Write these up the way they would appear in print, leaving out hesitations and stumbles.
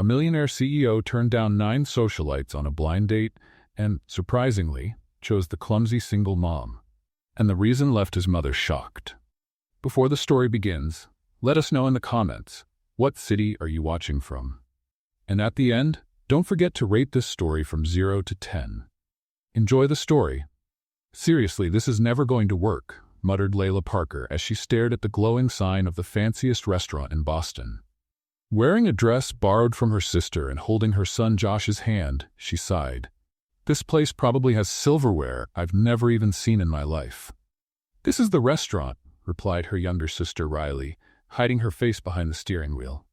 A millionaire CEO turned down 9 socialites on a blind date and, surprisingly, chose the clumsy single mom. And the reason left his mother shocked. Before the story begins, let us know in the comments, what city are you watching from? And at the end, don't forget to rate this story from 0 to 10. Enjoy the story. Seriously, this is never going to work, muttered Layla Parker as she stared at the glowing sign of the fanciest restaurant in Boston. Wearing a dress borrowed from her sister and holding her son Josh's hand, she sighed. This place probably has silverware I've never even seen in my life. This is the restaurant, replied her younger sister Riley, hiding her face behind the steering wheel.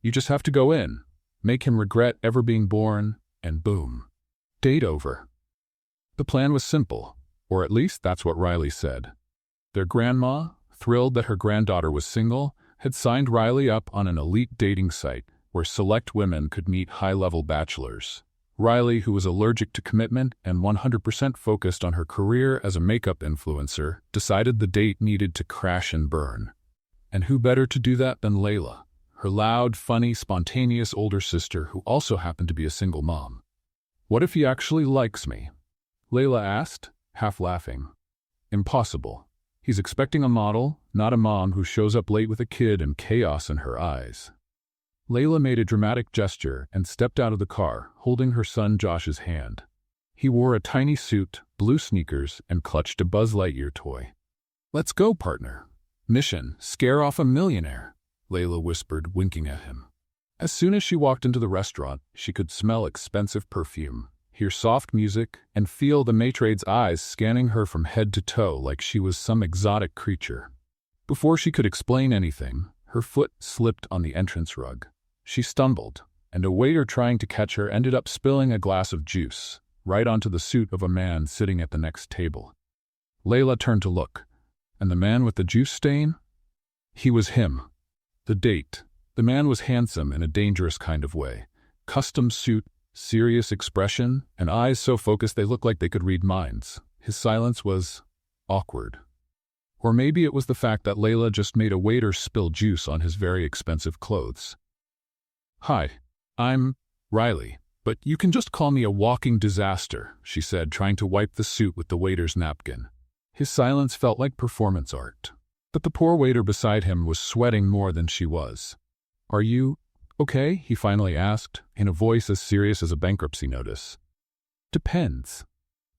You just have to go in, make him regret ever being born, and boom. Date over. The plan was simple, or at least that's what Riley said. Their grandma, thrilled that her granddaughter was single, had signed Riley up on an elite dating site where select women could meet high-level bachelors. Riley, who was allergic to commitment and 100% focused on her career as a makeup influencer, decided the date needed to crash and burn. And who better to do that than Layla, her loud, funny, spontaneous older sister who also happened to be a single mom. What if he actually likes me? Layla asked, half laughing. Impossible. He's expecting a model, not a mom who shows up late with a kid and chaos in her eyes. Layla made a dramatic gesture and stepped out of the car, holding her son Josh's hand. He wore a tiny suit, blue sneakers, and clutched a Buzz Lightyear toy. Let's go, partner. Mission, scare off a millionaire, Layla whispered, winking at him. As soon as she walked into the restaurant, she could smell expensive perfume, hear soft music, and feel the maitrade's eyes scanning her from head to toe like she was some exotic creature. Before she could explain anything, her foot slipped on the entrance rug. She stumbled, and a waiter trying to catch her ended up spilling a glass of juice right onto the suit of a man sitting at the next table. Layla turned to look, and the man with the juice stain? He was him. The date. The man was handsome in a dangerous kind of way. Custom suit, serious expression, and eyes so focused they looked like they could read minds. His silence was awkward. Or maybe it was the fact that Layla just made a waiter spill juice on his very expensive clothes. Hi, I'm Riley, but you can just call me a walking disaster, she said, trying to wipe the suit with the waiter's napkin. His silence felt like performance art. But the poor waiter beside him was sweating more than she was. Are you okay? He finally asked, in a voice as serious as a bankruptcy notice. Depends.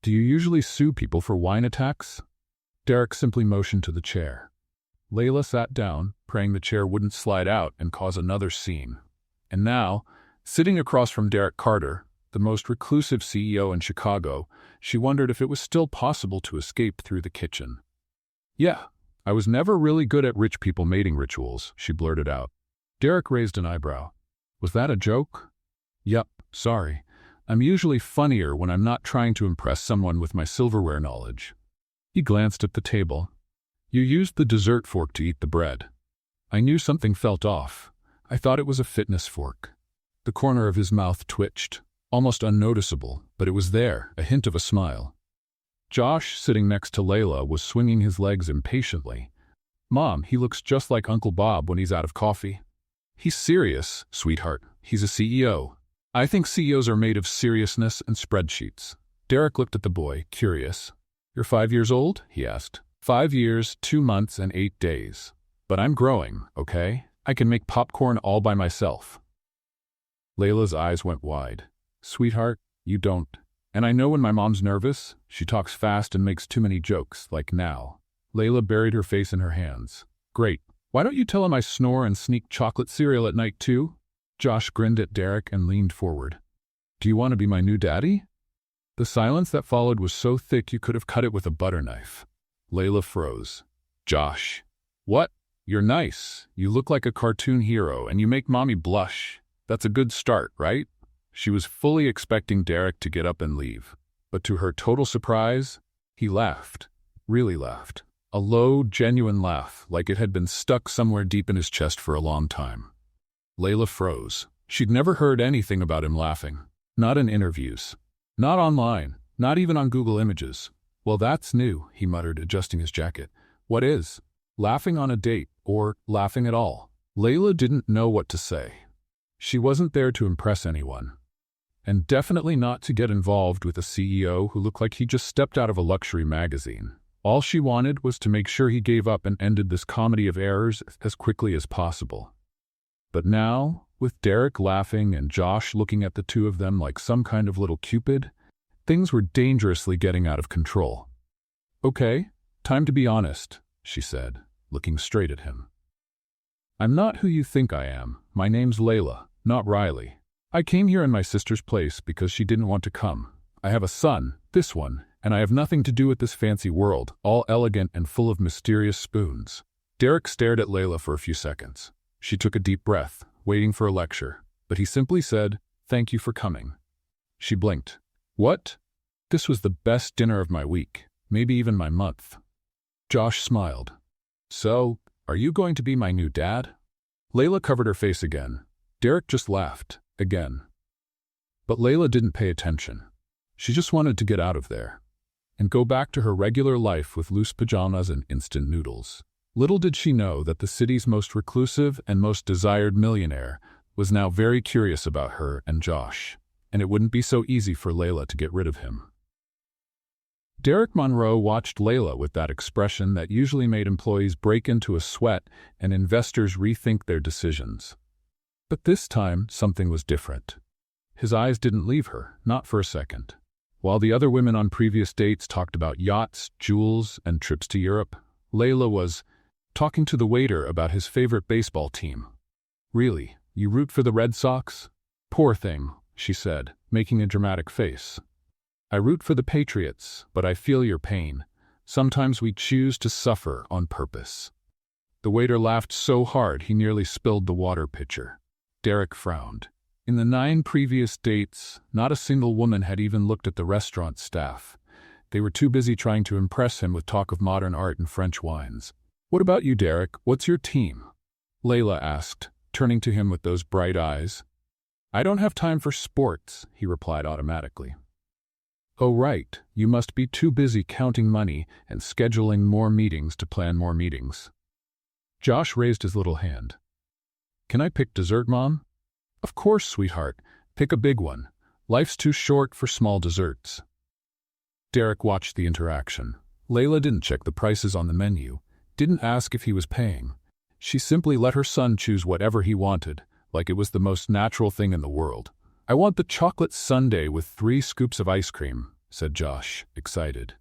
Do you usually sue people for wine attacks? Derek simply motioned to the chair. Layla sat down, praying the chair wouldn't slide out and cause another scene. And now, sitting across from Derek Carter, the most reclusive CEO in Chicago, she wondered if it was still possible to escape through the kitchen. Yeah, I was never really good at rich people mating rituals, she blurted out. Derek raised an eyebrow. Was that a joke? Yup, sorry. I'm usually funnier when I'm not trying to impress someone with my silverware knowledge. He glanced at the table. You used the dessert fork to eat the bread. I knew something felt off. I thought it was a fitness fork. The corner of his mouth twitched, almost unnoticeable, but it was there, a hint of a smile. Josh, sitting next to Layla, was swinging his legs impatiently. Mom, he looks just like Uncle Bob when he's out of coffee. He's serious, sweetheart. He's a CEO. I think CEOs are made of seriousness and spreadsheets. Derek looked at the boy, curious. You're 5 years old? He asked. 5 years, 2 months, and 8 days. But I'm growing, okay? I can make popcorn all by myself. Layla's eyes went wide. Sweetheart, you don't. And I know when my mom's nervous, she talks fast and makes too many jokes, like now. Layla buried her face in her hands. Great. Why don't you tell him I snore and sneak chocolate cereal at night too? Josh grinned at Derek and leaned forward. Do you want to be my new daddy? The silence that followed was so thick you could have cut it with a butter knife. Layla froze. Josh. What? You're nice. You look like a cartoon hero and you make mommy blush. That's a good start, right? She was fully expecting Derek to get up and leave. But to her total surprise, he laughed. Really laughed. A low, genuine laugh, like it had been stuck somewhere deep in his chest for a long time. Layla froze. She'd never heard anything about him laughing. Not in interviews. Not online. Not even on Google Images. Well, that's new, he muttered, adjusting his jacket. What is? Laughing on a date, or laughing at all? Layla didn't know what to say. She wasn't there to impress anyone. And definitely not to get involved with a CEO who looked like he just stepped out of a luxury magazine. All she wanted was to make sure he gave up and ended this comedy of errors as quickly as possible. But now, with Derek laughing and Josh looking at the two of them like some kind of little Cupid, things were dangerously getting out of control. "Okay, time to be honest," she said, looking straight at him. "I'm not who you think I am. My name's Layla, not Riley. I came here in my sister's place because she didn't want to come. I have a son, this one, and I have nothing to do with this fancy world, all elegant and full of mysterious spoons." Derek stared at Layla for a few seconds. She took a deep breath, waiting for a lecture, but he simply said, "Thank you for coming." She blinked. "What? This was the best dinner of my week, maybe even my month." Josh smiled. "So, are you going to be my new dad?" Layla covered her face again. Derek just laughed. Again. But Layla didn't pay attention. She just wanted to get out of there and go back to her regular life with loose pajamas and instant noodles. Little did she know that the city's most reclusive and most desired millionaire was now very curious about her and Josh, and it wouldn't be so easy for Layla to get rid of him. Derek Monroe watched Layla with that expression that usually made employees break into a sweat and investors rethink their decisions. But this time, something was different. His eyes didn't leave her, not for a second. While the other women on previous dates talked about yachts, jewels, and trips to Europe, Layla was talking to the waiter about his favorite baseball team. "Really, you root for the Red Sox?" "Poor thing," she said, making a dramatic face. "I root for the Patriots, but I feel your pain. Sometimes we choose to suffer on purpose." The waiter laughed so hard he nearly spilled the water pitcher. Derek frowned. In the 9 previous dates, not a single woman had even looked at the restaurant staff. They were too busy trying to impress him with talk of modern art and French wines. "What about you, Derek? What's your team?" Layla asked, turning to him with those bright eyes. "I don't have time for sports," he replied automatically. "Oh right, you must be too busy counting money and scheduling more meetings to plan more meetings." Josh raised his little hand. "Can I pick dessert, Mom?" "Of course, sweetheart. Pick a big one. Life's too short for small desserts." Derek watched the interaction. Layla didn't check the prices on the menu, didn't ask if he was paying. She simply let her son choose whatever he wanted, like it was the most natural thing in the world. "I want the chocolate sundae with 3 scoops of ice cream," said Josh, excited.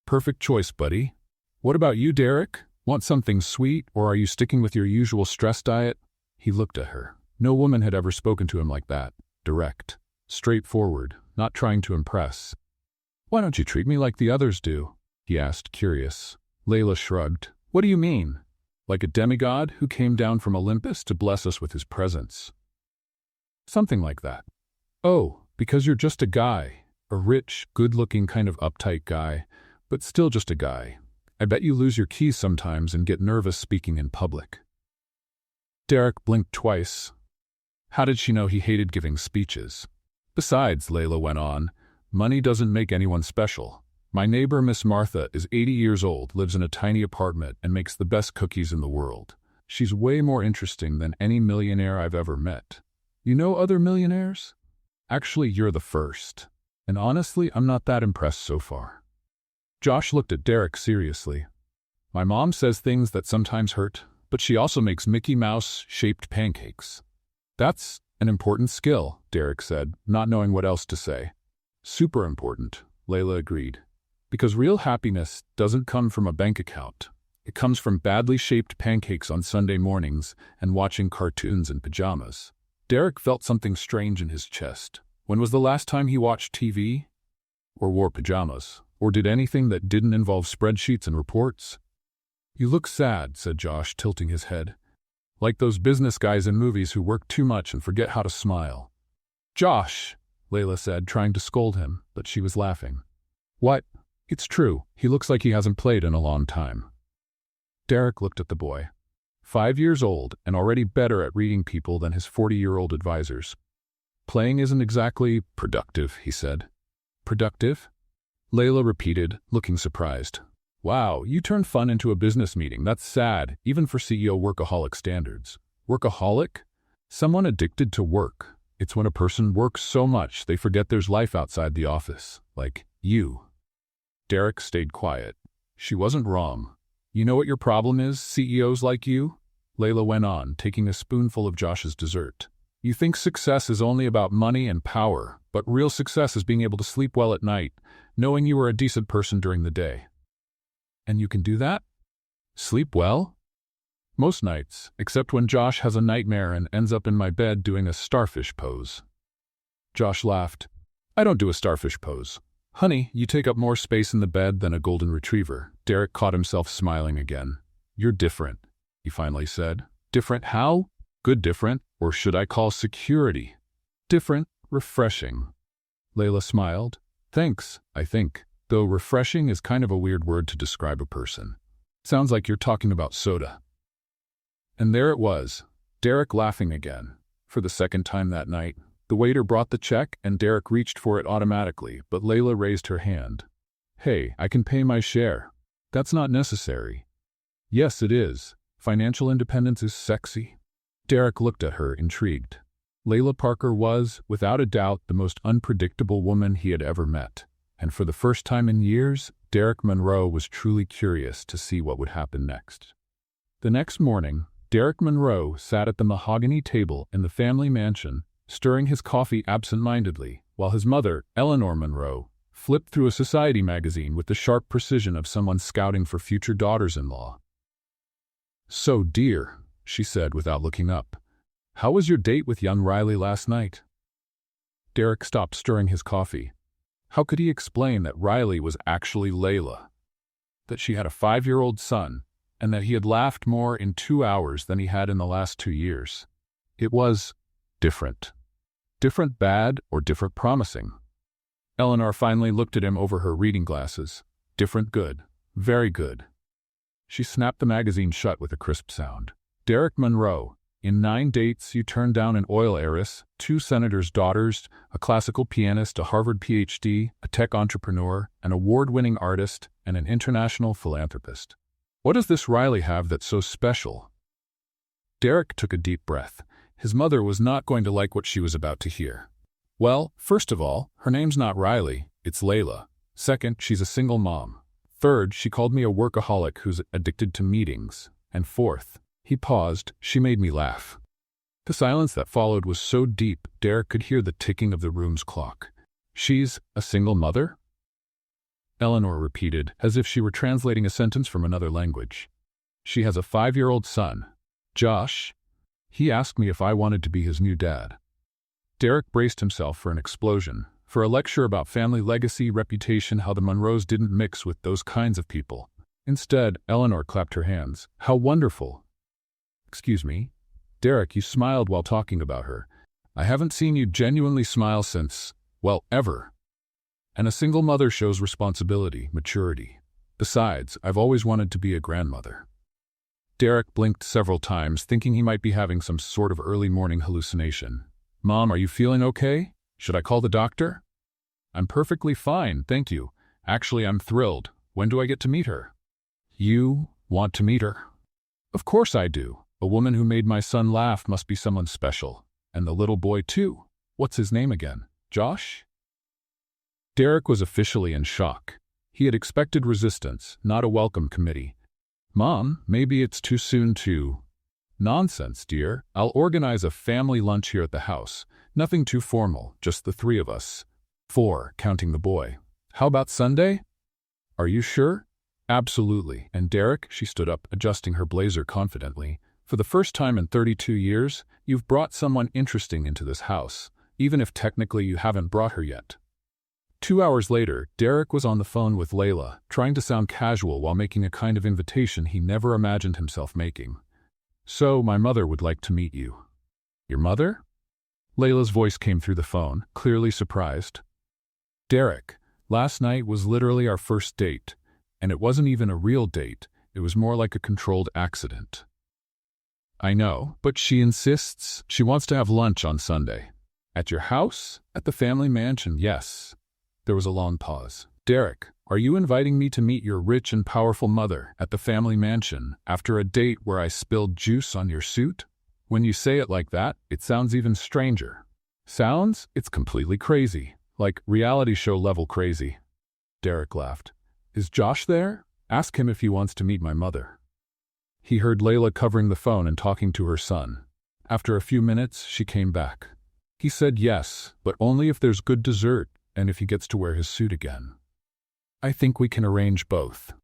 "Perfect choice, buddy. What about you, Derek? Want something sweet, or are you sticking with your usual stress diet?" He looked at her. No woman had ever spoken to him like that. Direct. Straightforward, not trying to impress. "Why don't you treat me like the others do?" he asked, curious. Layla shrugged. "What do you mean? Like a demigod who came down from Olympus to bless us with his presence?" "Something like that." "Oh, because you're just a guy. A rich, good-looking kind of uptight guy, but still just a guy. I bet you lose your keys sometimes and get nervous speaking in public." Derek blinked twice. How did she know he hated giving speeches? "Besides," Layla went on, "money doesn't make anyone special. My neighbor, Miss Martha, is 80 years old, lives in a tiny apartment, and makes the best cookies in the world. She's way more interesting than any millionaire I've ever met. You know other millionaires? Actually, you're the first. And honestly, I'm not that impressed so far." Josh looked at Derek seriously. "My mom says things that sometimes hurt, but she also makes Mickey Mouse-shaped pancakes." "That's an important skill," Derek said, not knowing what else to say. "Super important," Layla agreed. "Because real happiness doesn't come from a bank account. It comes from badly shaped pancakes on Sunday mornings and watching cartoons in pajamas." Derek felt something strange in his chest. When was the last time he watched TV? Or wore pajamas? Or did anything that didn't involve spreadsheets and reports? "You look sad," said Josh, tilting his head. "Like those business guys in movies who work too much and forget how to smile." "Josh," Layla said, trying to scold him, but she was laughing. "What? It's true. He looks like he hasn't played in a long time." Derek looked at the boy. 5 years old and already better at reading people than his 40-year-old advisors. "Playing isn't exactly productive," he said. "Productive?" Layla repeated, looking surprised. "Wow, you turned fun into a business meeting. That's sad, even for CEO workaholic standards." "Workaholic?" Someone addicted to work. It's when a person works so much they forget there's life outside the office, like you. Derek stayed quiet. She wasn't wrong. You know what your problem is, CEOs like you? Layla went on, taking a spoonful of Josh's dessert. You think success is only about money and power, but real success is being able to sleep well at night, knowing you are a decent person during the day. And you can do that? Sleep well? Most nights, except when Josh has a nightmare and ends up in my bed doing a starfish pose. Josh laughed. I don't do a starfish pose. Honey, you take up more space in the bed than a golden retriever. Derek caught himself smiling again. You're different, he finally said. Different how? Good different, or should I call security? Different, refreshing. Layla smiled. Thanks, I think, though refreshing is kind of a weird word to describe a person. Sounds like you're talking about soda. And there it was, Derek laughing again. For the second time that night, the waiter brought the check and Derek reached for it automatically, but Layla raised her hand. Hey, I can pay my share. That's not necessary. Yes, it is. Financial independence is sexy. Derek looked at her, intrigued. Layla Parker was, without a doubt, the most unpredictable woman he had ever met. And for the first time in years, Derek Monroe was truly curious to see what would happen next. The next morning, Derek Monroe sat at the mahogany table in the family mansion, stirring his coffee absent-mindedly, while his mother, Eleanor Monroe, flipped through a society magazine with the sharp precision of someone scouting for future daughters-in-law. So, dear, she said without looking up, how was your date with young Riley last night? Derek stopped stirring his coffee. How could he explain that Riley was actually Layla? That she had a 5-year-old son, and that he had laughed more in 2 hours than he had in the last 2 years? It was different. Different bad or different promising? Eleanor finally looked at him over her reading glasses. Different good. Very good. She snapped the magazine shut with a crisp sound. Derek Monroe, in 9 dates you turned down an oil heiress, 2 senators' daughters, a classical pianist, a Harvard PhD, a tech entrepreneur, an award-winning artist, and an international philanthropist. What does this Riley have that's so special? Derek took a deep breath. His mother was not going to like what she was about to hear. Well, first of all, her name's not Riley, it's Layla. Second, she's a single mom. Third, she called me a workaholic who's addicted to meetings. And fourth, he paused, she made me laugh. The silence that followed was so deep, Derek could hear the ticking of the room's clock. She's a single mother? Eleanor repeated, as if she were translating a sentence from another language. She has a 5-year-old son. Josh. He asked me if I wanted to be his new dad. Derek braced himself for an explosion, for a lecture about family legacy, reputation, how the Monroes didn't mix with those kinds of people. Instead, Eleanor clapped her hands. How wonderful. Excuse me? Derek, you smiled while talking about her. I haven't seen you genuinely smile since, well, ever. And a single mother shows responsibility, maturity. Besides, I've always wanted to be a grandmother. Derek blinked several times, thinking he might be having some sort of early morning hallucination. Mom, are you feeling okay? Should I call the doctor? I'm perfectly fine, thank you. Actually, I'm thrilled. When do I get to meet her? You want to meet her? Of course I do. A woman who made my son laugh must be someone special. And the little boy, too. What's his name again? Josh? Derek was officially in shock. He had expected resistance, not a welcome committee. Mom, maybe it's too soon to... Nonsense, dear. I'll organize a family lunch here at the house. Nothing too formal, just the 3 of us. 4, counting the boy. How about Sunday? Are you sure? Absolutely. And Derek, she stood up, adjusting her blazer confidently. For the first time in 32 years, you've brought someone interesting into this house, even if technically you haven't brought her yet. 2 hours later, Derek was on the phone with Layla, trying to sound casual while making a kind of invitation he never imagined himself making. So, my mother would like to meet you. Your mother? Layla's voice came through the phone, clearly surprised. Derek, last night was literally our first date, and it wasn't even a real date, it was more like a controlled accident. I know, but she insists she wants to have lunch on Sunday. At your house? At the family mansion, yes. There was a long pause. Derek, are you inviting me to meet your rich and powerful mother at the family mansion after a date where I spilled juice on your suit? When you say it like that, it sounds even stranger. Sounds? It's completely crazy. Like reality show level crazy. Derek laughed. Is Josh there? Ask him if he wants to meet my mother. He heard Layla covering the phone and talking to her son. After a few minutes, she came back. He said yes, but only if there's good dessert and if he gets to wear his suit again. I think we can arrange both.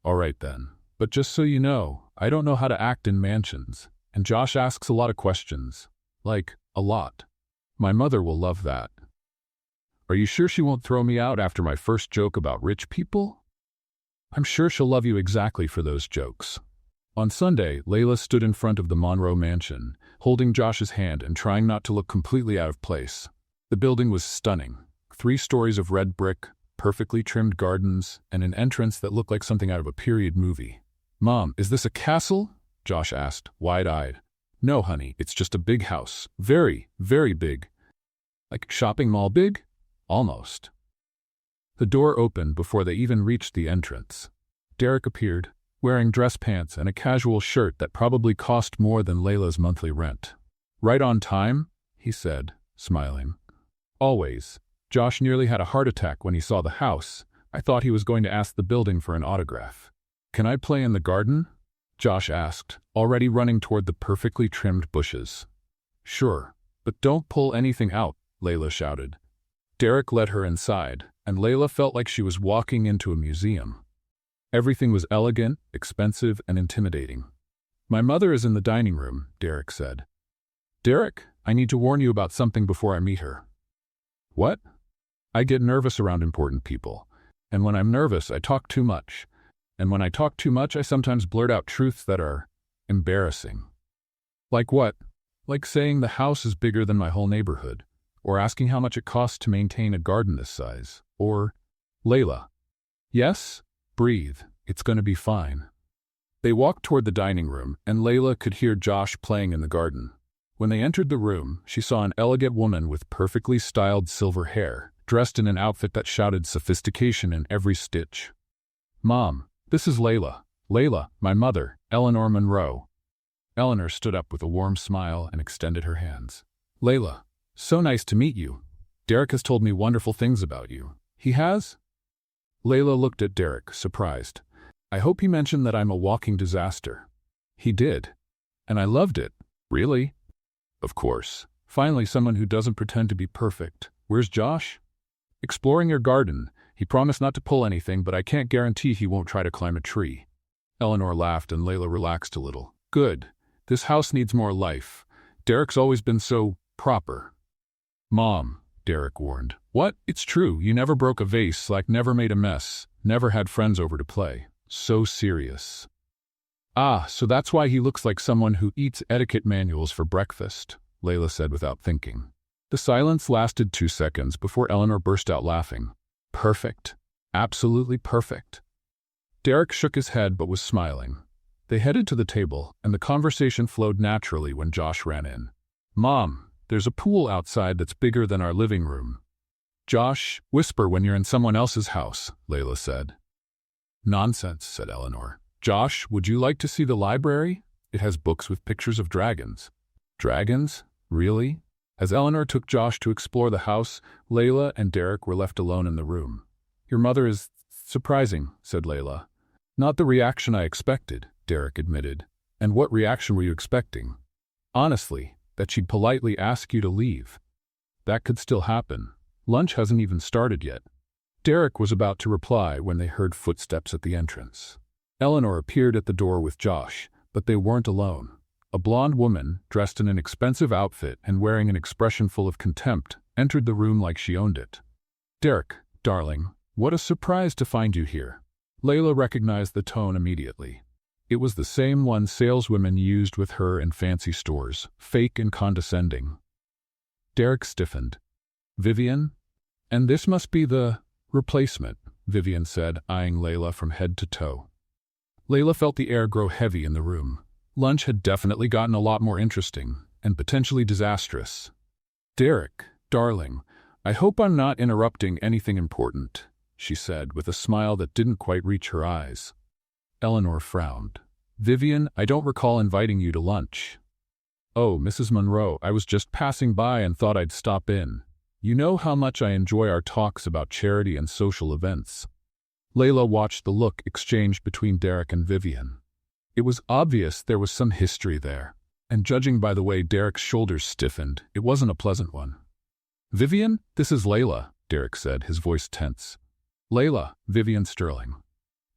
All right then. But just so you know, I don't know how to act in mansions, and Josh asks a lot of questions. Like, a lot. My mother will love that. Are you sure she won't throw me out after my first joke about rich people? I'm sure she'll love you exactly for those jokes. On Sunday, Layla stood in front of the Monroe mansion, holding Josh's hand and trying not to look completely out of place. The building was stunning. 3 stories of red brick, perfectly trimmed gardens, and an entrance that looked like something out of a period movie. Mom, is this a castle? Josh asked, wide-eyed. No, honey, it's just a big house. Very, very big. Like a shopping mall big? Almost. The door opened before they even reached the entrance. Derek appeared, wearing dress pants and a casual shirt that probably cost more than Layla's monthly rent. Right on time? He said, smiling. Always. Josh nearly had a heart attack when he saw the house. I thought he was going to ask the building for an autograph. Can I play in the garden? Josh asked, already running toward the perfectly trimmed bushes. Sure, but don't pull anything out, Layla shouted. Derek led her inside, and Layla felt like she was walking into a museum. Everything was elegant, expensive, and intimidating. My mother is in the dining room, Derek said. Derek, I need to warn you about something before I meet her. What? I get nervous around important people, and when I'm nervous, I talk too much. And when I talk too much, I sometimes blurt out truths that are embarrassing. Like what? Like saying the house is bigger than my whole neighborhood, or asking how much it costs to maintain a garden this size, or, Layla. Yes? Breathe. It's going to be fine. They walked toward the dining room, and Layla could hear Josh playing in the garden. When they entered the room, she saw an elegant woman with perfectly styled silver hair, dressed in an outfit that shouted sophistication in every stitch. Mom, this is Layla. Layla, my mother, Eleanor Monroe. Eleanor stood up with a warm smile and extended her hands. Layla, so nice to meet you. Derek has told me wonderful things about you. He has? Layla looked at Derek, surprised. I hope he mentioned that I'm a walking disaster. He did. And I loved it. Really? Of course. Finally, someone who doesn't pretend to be perfect. Where's Josh? Exploring your garden. He promised not to pull anything, but I can't guarantee he won't try to climb a tree. Eleanor laughed and Layla relaxed a little. Good. This house needs more life. Derek's always been so proper. Mom, Derek warned. What? It's true. You never broke a vase, like never made a mess, never had friends over to play. So serious. Ah, so that's why he looks like someone who eats etiquette manuals for breakfast, Layla said without thinking. The silence lasted 2 seconds before Eleanor burst out laughing. Perfect. Absolutely perfect. Derek shook his head but was smiling. They headed to the table, and the conversation flowed naturally when Josh ran in. Mom, there's a pool outside that's bigger than our living room. Josh, whisper when you're in someone else's house, Layla said. Nonsense, said Eleanor. Josh, would you like to see the library? It has books with pictures of dragons. Dragons? Really? As Eleanor took Josh to explore the house, Layla and Derek were left alone in the room. Your mother is surprising, said Layla. Not the reaction I expected, Derek admitted. And what reaction were you expecting? Honestly, that she'd politely ask you to leave. That could still happen. Lunch hasn't even started yet. Derek was about to reply when they heard footsteps at the entrance. Eleanor appeared at the door with Josh, but they weren't alone. A blonde woman, dressed in an expensive outfit and wearing an expression full of contempt, entered the room like she owned it. Derek, darling, what a surprise to find you here. Layla recognized the tone immediately. It was the same one saleswomen used with her in fancy stores, fake and condescending. Derek stiffened. Vivian? And this must be the replacement, Vivian said, eyeing Layla from head to toe. Layla felt the air grow heavy in the room. Lunch had definitely gotten a lot more interesting, and potentially disastrous. Derek, darling, I hope I'm not interrupting anything important, she said with a smile that didn't quite reach her eyes. Eleanor frowned. Vivian, I don't recall inviting you to lunch. "Oh, Mrs. Monroe, I was just passing by and thought I'd stop in. You know how much I enjoy our talks about charity and social events." Layla watched the look exchanged between Derek and Vivian. It was obvious there was some history there, and judging by the way Derek's shoulders stiffened, it wasn't a pleasant one. "Vivian, this is Layla," Derek said, his voice tense. "Layla, Vivian Sterling."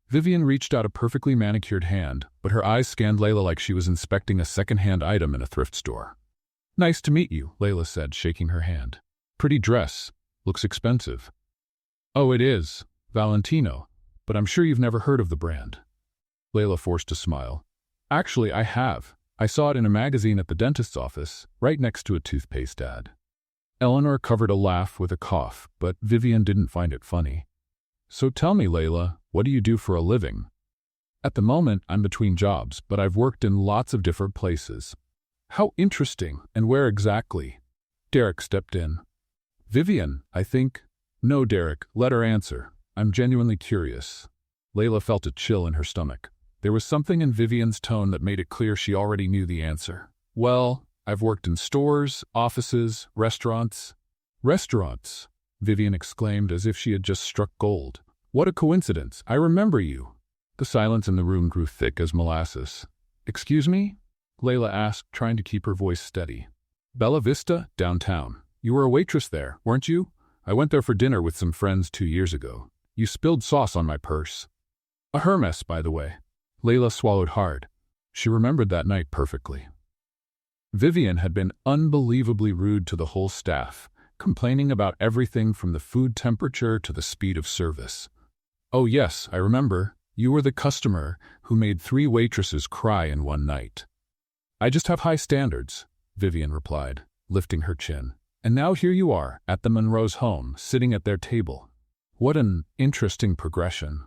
Vivian reached out a perfectly manicured hand, but her eyes scanned Layla like she was inspecting a second-hand item in a thrift store. "Nice to meet you," Layla said, shaking her hand. "Pretty dress. Looks expensive." "Oh, it is. Valentino. But I'm sure you've never heard of the brand." Layla forced a smile. "Actually, I have. I saw it in a magazine at the dentist's office, right next to a toothpaste ad." Eleanor covered a laugh with a cough, but Vivian didn't find it funny. "So tell me, Layla, what do you do for a living?" "At the moment, I'm between jobs, but I've worked in lots of different places." "How interesting, and where exactly?" Derek stepped in. "Vivian, I think—" "No, Derek, let her answer. I'm genuinely curious." Layla felt a chill in her stomach. There was something in Vivian's tone that made it clear she already knew the answer. "Well, I've worked in stores, offices, restaurants." "Restaurants?" Vivian exclaimed as if she had just struck gold. "What a coincidence. I remember you." The silence in the room grew thick as molasses. "Excuse me?" Layla asked, trying to keep her voice steady. "Bella Vista, downtown. You were a waitress there, weren't you? I went there for dinner with some friends 2 years ago. You spilled sauce on my purse." "A Hermes, by the way." Layla swallowed hard. She remembered that night perfectly. Vivian had been unbelievably rude to the whole staff, complaining about everything from the food temperature to the speed of service. "Oh yes, I remember. You were the customer who made 3 waitresses cry in one night." "I just have high standards," Vivian replied, lifting her chin. "And now here you are, at the Monroe's home, sitting at their table. What an interesting progression."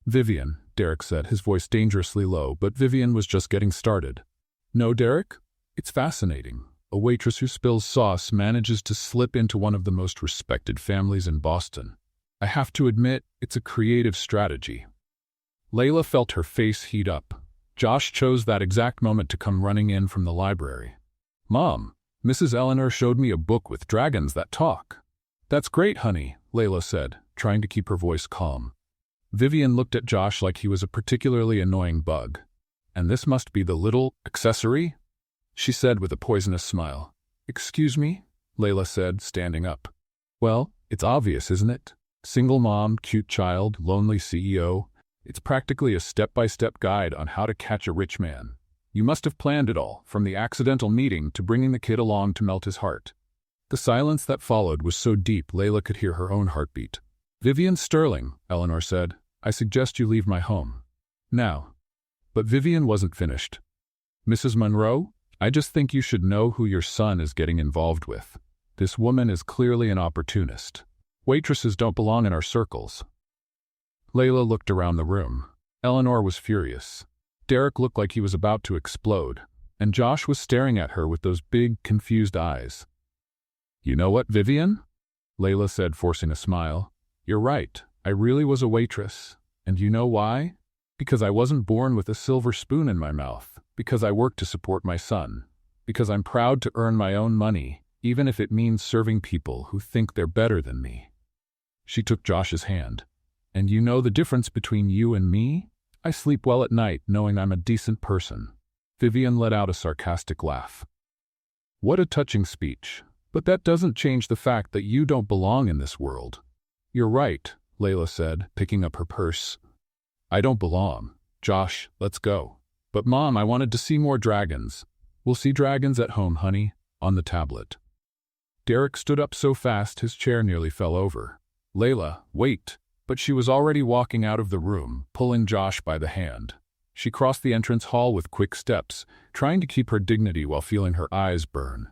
"Vivian," Derek said, his voice dangerously low, but Vivian was just getting started. "No, Derek? It's fascinating. A waitress who spills sauce manages to slip into one of the most respected families in Boston. I have to admit, it's a creative strategy." Layla felt her face heat up. Josh chose that exact moment to come running in from the library. "Mom, Mrs. Eleanor showed me a book with dragons that talk." "That's great, honey," Layla said, trying to keep her voice calm. Vivian looked at Josh like he was a particularly annoying bug. "And this must be the little accessory?" she said with a poisonous smile. "Excuse me?" Layla said, standing up. "Well, it's obvious, isn't it? Single mom, cute child, lonely CEO. It's practically a step-by-step guide on how to catch a rich man. You must have planned it all, from the accidental meeting to bringing the kid along to melt his heart." The silence that followed was so deep Layla could hear her own heartbeat. "Vivian Sterling," Eleanor said, "I suggest you leave my home. Now." But Vivian wasn't finished. "Mrs. Monroe, I just think you should know who your son is getting involved with. This woman is clearly an opportunist. Waitresses don't belong in our circles." Layla looked around the room. Eleanor was furious. Derek looked like he was about to explode, and Josh was staring at her with those big, confused eyes. "You know what, Vivian?" Layla said, forcing a smile. "You're right. I really was a waitress. And you know why? Because I wasn't born with a silver spoon in my mouth. Because I work to support my son. Because I'm proud to earn my own money, even if it means serving people who think they're better than me." She took Josh's hand. "And you know the difference between you and me? I sleep well at night knowing I'm a decent person." Vivian let out a sarcastic laugh. "What a touching speech. But that doesn't change the fact that you don't belong in this world." "You're right," Layla said, picking up her purse. "I don't belong. Josh, let's go." "But Mom, I wanted to see more dragons." "We'll see dragons at home, honey, on the tablet." Derek stood up so fast his chair nearly fell over. "Layla, wait." But she was already walking out of the room, pulling Josh by the hand. She crossed the entrance hall with quick steps, trying to keep her dignity while feeling her eyes burn.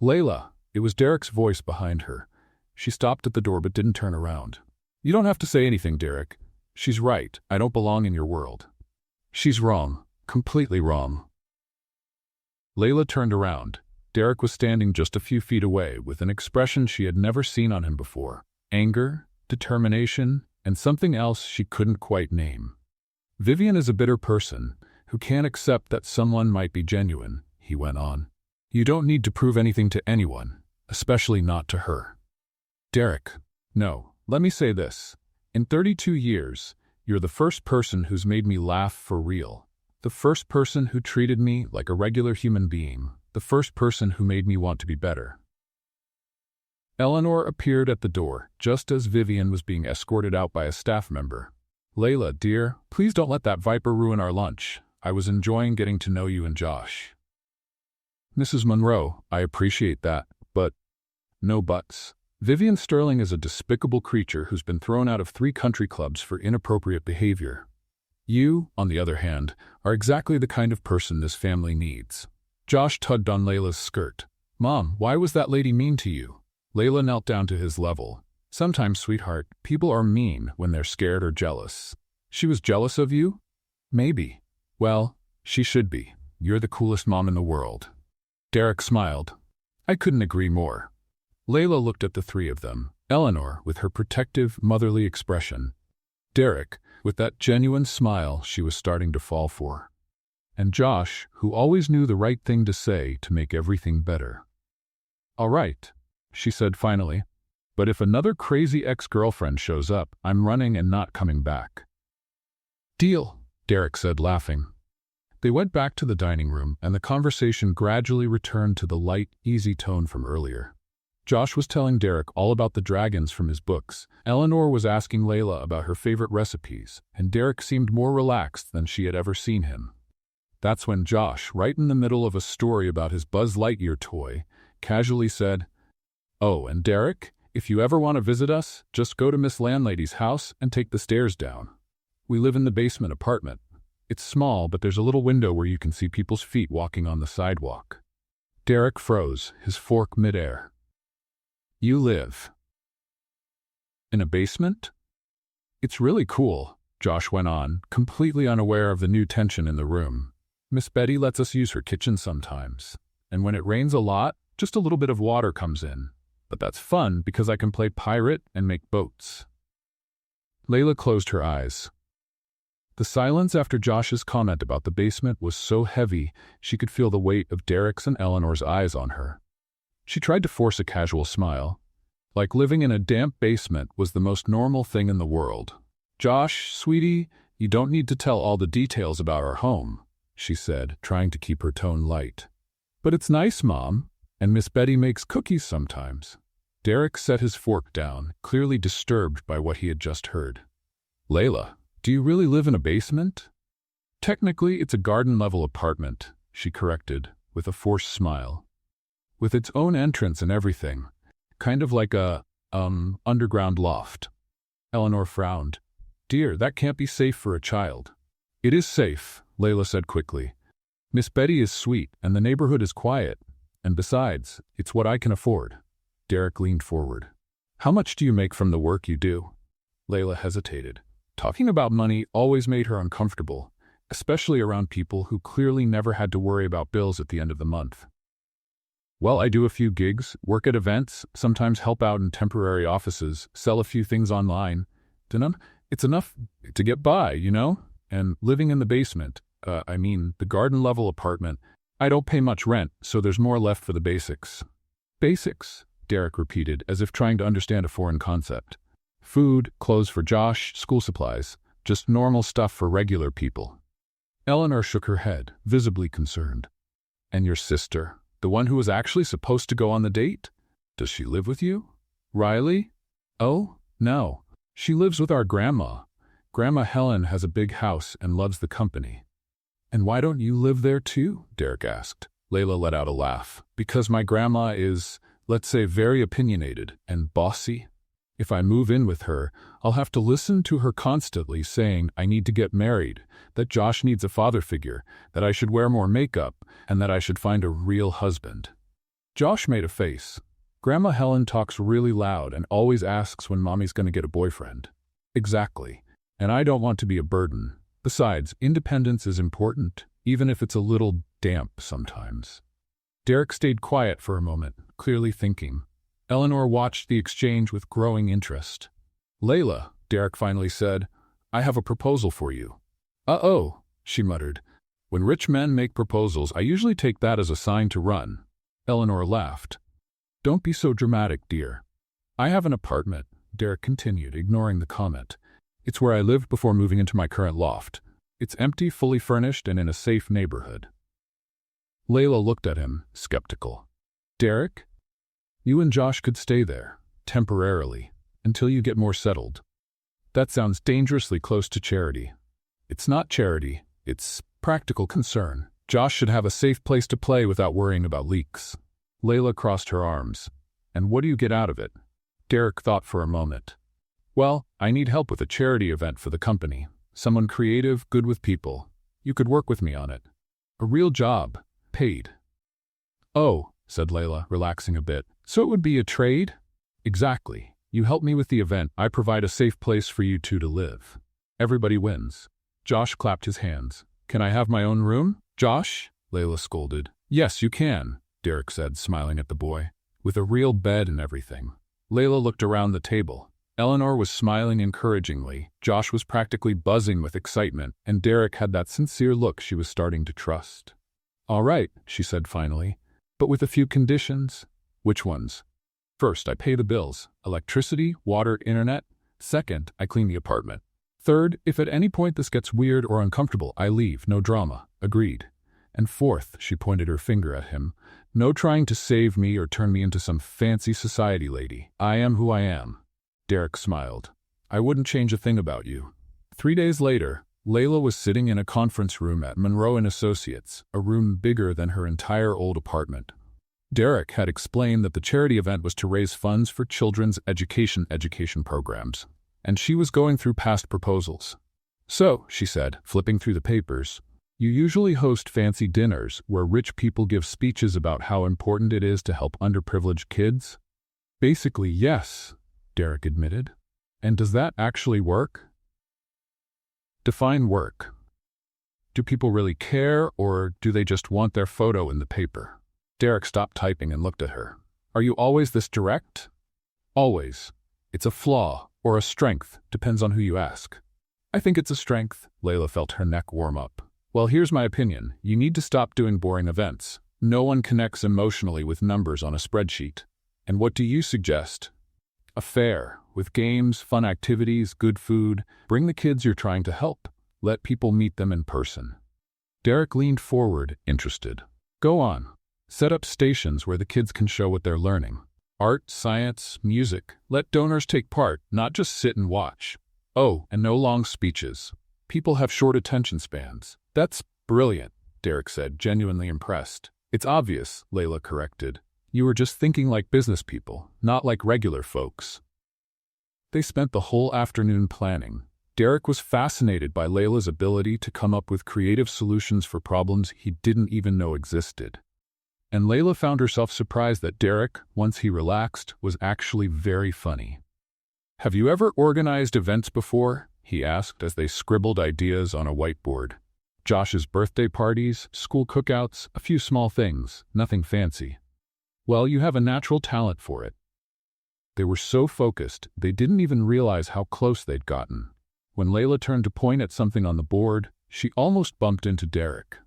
"Layla," it was Derek's voice behind her. She stopped at the door but didn't turn around. "You don't have to say anything, Derek. She's right. I don't belong in your world." "She's wrong. Completely wrong." Layla turned around. Derek was standing just a few feet away with an expression she had never seen on him before. Anger, determination, and something else she couldn't quite name. "Vivian is a bitter person who can't accept that someone might be genuine," he went on. You don't need to prove anything to anyone, especially not to her. Derek, no, let me say this. In 32 years, you're the first person who's made me laugh for real. The first person who treated me like a regular human being. The first person who made me want to be better. Eleanor appeared at the door, just as Vivian was being escorted out by a staff member. Layla, dear, please don't let that viper ruin our lunch. I was enjoying getting to know you and Josh. Mrs. Monroe, I appreciate that, but no buts. Vivian Sterling is a despicable creature who's been thrown out of 3 country clubs for inappropriate behavior. You, on the other hand, are exactly the kind of person this family needs. Josh tugged on Layla's skirt. Mom, why was that lady mean to you? Layla knelt down to his level. Sometimes, sweetheart, people are mean when they're scared or jealous. She was jealous of you? Maybe. Well, she should be. You're the coolest mom in the world. Derek smiled. I couldn't agree more. Layla looked at the 3 of them, Eleanor with her protective, motherly expression, Derek with that genuine smile she was starting to fall for, and Josh, who always knew the right thing to say to make everything better. All right, she said finally, but if another crazy ex-girlfriend shows up, I'm running and not coming back. Deal, Derek said, laughing. They went back to the dining room, and the conversation gradually returned to the light, easy tone from earlier. Josh was telling Derek all about the dragons from his books. Eleanor was asking Layla about her favorite recipes, and Derek seemed more relaxed than she had ever seen him. That's when Josh, right in the middle of a story about his Buzz Lightyear toy, casually said, "Oh, and Derek, if you ever want to visit us, just go to Miss Landlady's house and take the stairs down. We live in the basement apartment. It's small, but there's a little window where you can see people's feet walking on the sidewalk." Derek froze, his fork midair. You live in a basement? It's really cool, Josh went on, completely unaware of the new tension in the room. Miss Betty lets us use her kitchen sometimes. And when it rains a lot, just a little bit of water comes in. But that's fun because I can play pirate and make boats. Layla closed her eyes. The silence after Josh's comment about the basement was so heavy she could feel the weight of Derek's and Eleanor's eyes on her. She tried to force a casual smile. Like living in a damp basement was the most normal thing in the world. Josh, sweetie, you don't need to tell all the details about our home, she said, trying to keep her tone light. But it's nice, Mom, and Miss Betty makes cookies sometimes. Derek set his fork down, clearly disturbed by what he had just heard. Layla, do you really live in a basement? Technically, it's a garden-level apartment, she corrected, with a forced smile. With its own entrance and everything. Kind of like a, underground loft. Eleanor frowned. Dear, that can't be safe for a child. It is safe, Layla said quickly. Miss Betty is sweet, and the neighborhood is quiet. And besides, it's what I can afford. Derek leaned forward. How much do you make from the work you do? Layla hesitated. Talking about money always made her uncomfortable, especially around people who clearly never had to worry about bills at the end of the month. Well, I do a few gigs, work at events, sometimes help out in temporary offices, sell a few things online. It's enough to get by, you know? And living in the basement, the garden-level apartment, I don't pay much rent, so there's more left for the basics. Basics, Derek repeated, as if trying to understand a foreign concept. Food, clothes for Josh, school supplies, just normal stuff for regular people. Eleanor shook her head, visibly concerned. And your sister? The one who was actually supposed to go on the date? Does she live with you? Riley? Oh, no. She lives with our grandma. Grandma Helen has a big house and loves the company. And why don't you live there too? Derek asked. Layla let out a laugh. Because my grandma is, let's say, very opinionated and bossy. If I move in with her, I'll have to listen to her constantly saying I need to get married, that Josh needs a father figure, that I should wear more makeup, and that I should find a real husband. Josh made a face. Grandma Helen talks really loud and always asks when Mommy's going to get a boyfriend. Exactly. And I don't want to be a burden. Besides, independence is important, even if it's a little damp sometimes. Derek stayed quiet for a moment, clearly thinking. Eleanor watched the exchange with growing interest. Layla, Derek finally said, I have a proposal for you. Uh-oh, she muttered. When rich men make proposals, I usually take that as a sign to run. Eleanor laughed. Don't be so dramatic, dear. I have an apartment, Derek continued, ignoring the comment. It's where I lived before moving into my current loft. It's empty, fully furnished, and in a safe neighborhood. Layla looked at him, skeptical. Derek? You and Josh could stay there, temporarily, until you get more settled. That sounds dangerously close to charity. It's not charity, it's practical concern. Josh should have a safe place to play without worrying about leaks. Layla crossed her arms. And what do you get out of it? Derek thought for a moment. Well, I need help with a charity event for the company. Someone creative, good with people. You could work with me on it. A real job. Paid. Oh, said Layla, relaxing a bit. So it would be a trade? Exactly. You help me with the event. I provide a safe place for you two to live. Everybody wins. Josh clapped his hands. Can I have my own room? Josh? Layla scolded. Yes, you can, Derek said, smiling at the boy. With a real bed and everything. Layla looked around the table. Eleanor was smiling encouragingly, Josh was practically buzzing with excitement, and Derek had that sincere look she was starting to trust. All right, she said finally, but with a few conditions. Which ones? First, I pay the bills, electricity, water, internet. Second, I clean the apartment. Third, if at any point this gets weird or uncomfortable, I leave, no drama. Agreed. And fourth, she pointed her finger at him, no trying to save me or turn me into some fancy society lady. I am who I am. Derek smiled. I wouldn't change a thing about you. 3 days later, Layla was sitting in a conference room at Monroe & Associates, a room bigger than her entire old apartment. Derek had explained that the charity event was to raise funds for children's education programs, and she was going through past proposals. So, she said, flipping through the papers, you usually host fancy dinners where rich people give speeches about how important it is to help underprivileged kids? Basically, yes, Derek admitted. And does that actually work? Define work. Do people really care, or do they just want their photo in the paper? Derek stopped typing and looked at her. Are you always this direct? Always. It's a flaw, or a strength, depends on who you ask. I think it's a strength. Layla felt her neck warm up. Well, here's my opinion. You need to stop doing boring events. No one connects emotionally with numbers on a spreadsheet. And what do you suggest? A fair, with games, fun activities, good food. Bring the kids you're trying to help. Let people meet them in person. Derek leaned forward, interested. Go on. Set up stations where the kids can show what they're learning. Art, science, music. Let donors take part, not just sit and watch. Oh, and no long speeches. People have short attention spans. That's brilliant, Derek said, genuinely impressed. It's obvious, Layla corrected. You were just thinking like business people, not like regular folks. They spent the whole afternoon planning. Derek was fascinated by Layla's ability to come up with creative solutions for problems he didn't even know existed. And Layla found herself surprised that Derek, once he relaxed, was actually very funny. Have you ever organized events before? He asked as they scribbled ideas on a whiteboard. Josh's birthday parties, school cookouts, a few small things, nothing fancy. Well, you have a natural talent for it. They were so focused, they didn't even realize how close they'd gotten. When Layla turned to point at something on the board, she almost bumped into Derek.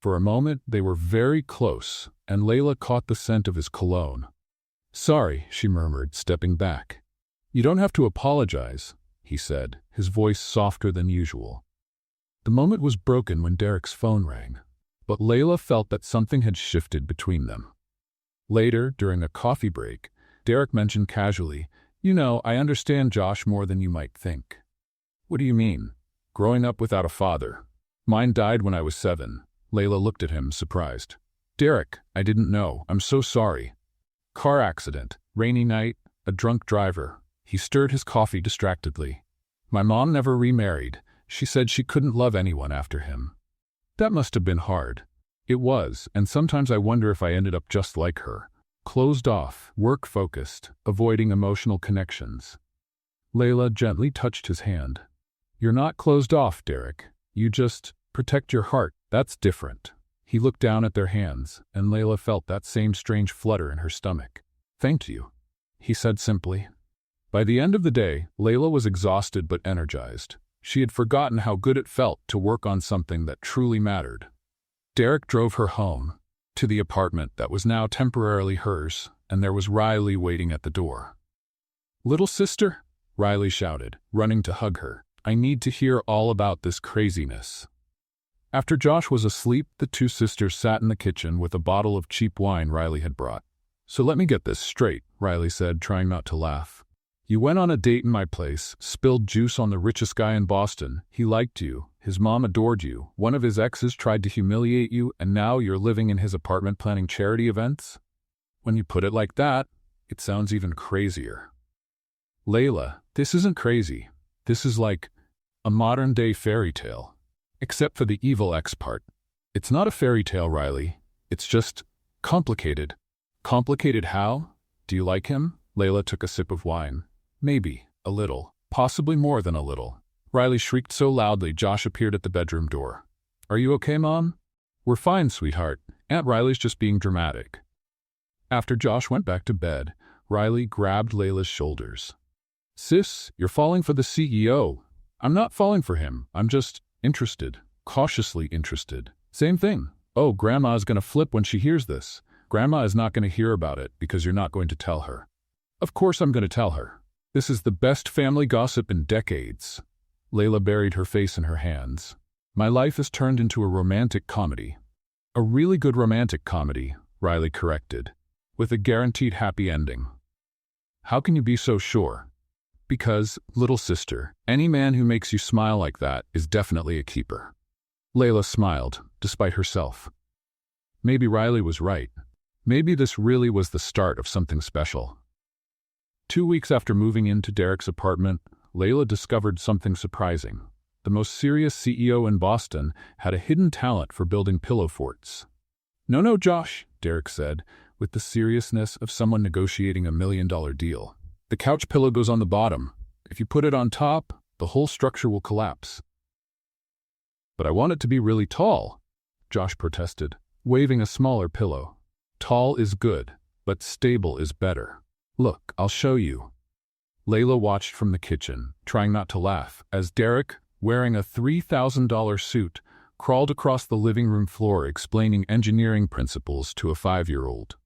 For a moment, they were very close, and Layla caught the scent of his cologne. Sorry, she murmured, stepping back. You don't have to apologize, he said, his voice softer than usual. The moment was broken when Derek's phone rang, but Layla felt that something had shifted between them. Later, during a coffee break, Derek mentioned casually, You know, I understand Josh more than you might think. What do you mean? Growing up without a father. Mine died when I was 7. Layla looked at him, surprised. Derek, I didn't know. I'm so sorry. Car accident, rainy night, a drunk driver. He stirred his coffee distractedly. My mom never remarried. She said she couldn't love anyone after him. That must have been hard. It was, and sometimes I wonder if I ended up just like her. Closed off, work-focused, avoiding emotional connections. Layla gently touched his hand. You're not closed off, Derek. You just protect your heart. That's different. He looked down at their hands, and Layla felt that same strange flutter in her stomach. Thank you, he said simply. By the end of the day, Layla was exhausted but energized. She had forgotten how good it felt to work on something that truly mattered. Derek drove her home. to the apartment that was now temporarily hers, and there was Riley waiting at the door. "Little sister," Riley shouted, running to hug her. "I need to hear all about this craziness." After Josh was asleep, the two sisters sat in the kitchen with a bottle of cheap wine Riley had brought. "So let me get this straight," Riley said, trying not to laugh. "You went on a date in my place, spilled juice on the richest guy in Boston. He liked you. His mom adored you. One of his exes tried to humiliate you, and now you're living in his apartment planning charity events? When you put it like that, it sounds even crazier." "Layla, this isn't crazy. This is like a modern-day fairy tale. Except for the evil ex part. It's not a fairy tale, Riley. It's just complicated." "Complicated how? Do you like him?" Layla took a sip of wine. "Maybe. A little. Possibly more than a little." Riley shrieked so loudly Josh appeared at the bedroom door. "Are you okay, Mom?" "We're fine, sweetheart. Aunt Riley's just being dramatic." After Josh went back to bed, Riley grabbed Layla's shoulders. "Sis, you're falling for the CEO." "I'm not falling for him. I'm just interested. Cautiously interested." "Same thing." "Oh, Grandma's gonna flip when she hears this." "Grandma is not gonna hear about it because you're not going to tell her." "Of course I'm gonna tell her. This is the best family gossip in decades." Layla buried her face in her hands. "My life has turned into a romantic comedy." "A really good romantic comedy," Riley corrected, "with a guaranteed happy ending." "How can you be so sure?" "Because, little sister, any man who makes you smile like that is definitely a keeper." Layla smiled, despite herself. Maybe Riley was right. Maybe this really was the start of something special. 2 weeks after moving into Derek's apartment, Layla discovered something surprising. The most serious CEO in Boston had a hidden talent for building pillow forts. No, Josh," Derek said, with the seriousness of someone negotiating $1 million deal. "The couch pillow goes on the bottom. If you put it on top, the whole structure will collapse." "But I want it to be really tall," Josh protested, waving a smaller pillow. "Tall is good, but stable is better. Look, I'll show you." Layla watched from the kitchen, trying not to laugh, as Derek, wearing a $3,000 suit, crawled across the living room floor explaining engineering principles to a 5-year-old.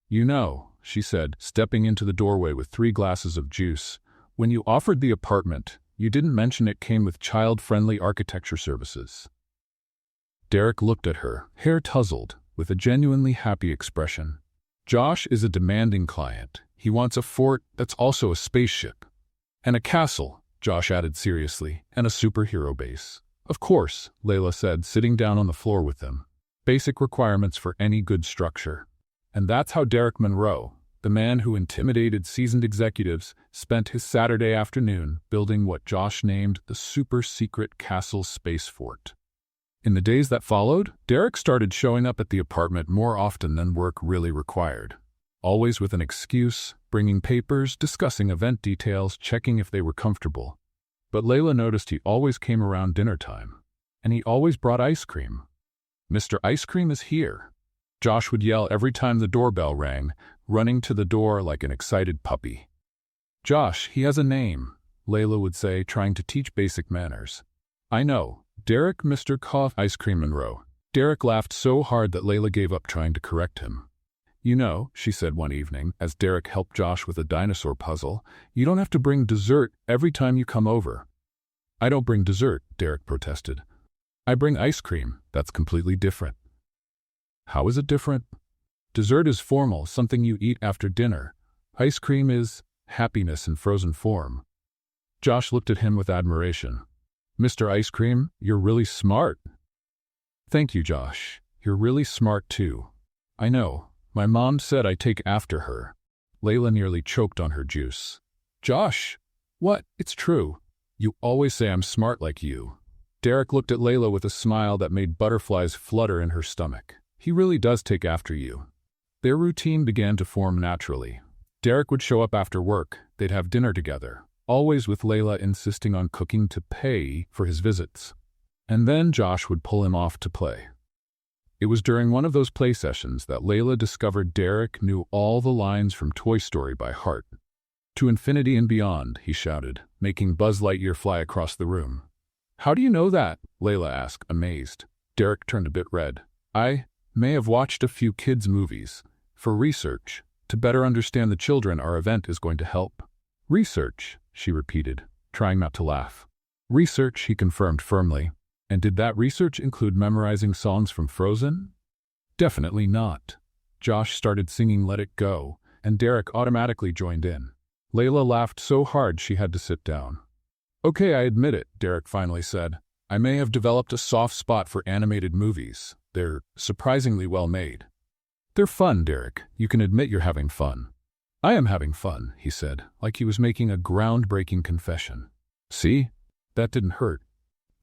"You know," she said, stepping into the doorway with 3 glasses of juice, "when you offered the apartment, you didn't mention it came with child-friendly architecture services." Derek looked at her, hair tousled, with a genuinely happy expression. "Josh is a demanding client. He wants a fort that's also a spaceship. And a castle," Josh added seriously, "and a superhero base." "Of course," Layla said, sitting down on the floor with them. "Basic requirements for any good structure." And that's how Derek Monroe, the man who intimidated seasoned executives, spent his Saturday afternoon building what Josh named the super-secret Castle Space Fort. In the days that followed, Derek started showing up at the apartment more often than work really required. Always with an excuse, bringing papers, discussing event details, checking if they were comfortable. But Layla noticed he always came around dinner time. And he always brought ice cream. "Mr. Ice Cream is here," Josh would yell every time the doorbell rang, running to the door like an excited puppy. "Josh, he has a name," Layla would say, trying to teach basic manners. "I know. Derek Mr. Cough Ice Cream Monroe." Derek laughed so hard that Layla gave up trying to correct him. "You know," she said one evening, as Derek helped Josh with a dinosaur puzzle, "you don't have to bring dessert every time you come over." "I don't bring dessert," Derek protested. "I bring ice cream. That's completely different." "How is it different?" "Dessert is formal, something you eat after dinner. Ice cream is happiness in frozen form." Josh looked at him with admiration. "Mr. Ice Cream, you're really smart." "Thank you, Josh. You're really smart, too." "I know. My mom said I take after her." Layla nearly choked on her juice. "Josh, what? It's true. You always say I'm smart like you." Derek looked at Layla with a smile that made butterflies flutter in her stomach. "He really does take after you." Their routine began to form naturally. Derek would show up after work. They'd have dinner together, always with Layla insisting on cooking to pay for his visits. And then Josh would pull him off to play. It was during one of those play sessions that Layla discovered Derek knew all the lines from Toy Story by heart. "To infinity and beyond," he shouted, making Buzz Lightyear fly across the room. "How do you know that?" Layla asked, amazed. Derek turned a bit red. May have watched a few kids' movies. For research. To better understand the children, our event is going to help. Research, she repeated, trying not to laugh. Research, he confirmed firmly. And did that research include memorizing songs from Frozen? Definitely not. Josh started singing Let It Go, and Derek automatically joined in. Layla laughed so hard she had to sit down. Okay, I admit it, Derek finally said. I may have developed a soft spot for animated movies. They're surprisingly well made. They're fun, Derek. You can admit you're having fun. I am having fun, he said, like he was making a groundbreaking confession. See? That didn't hurt.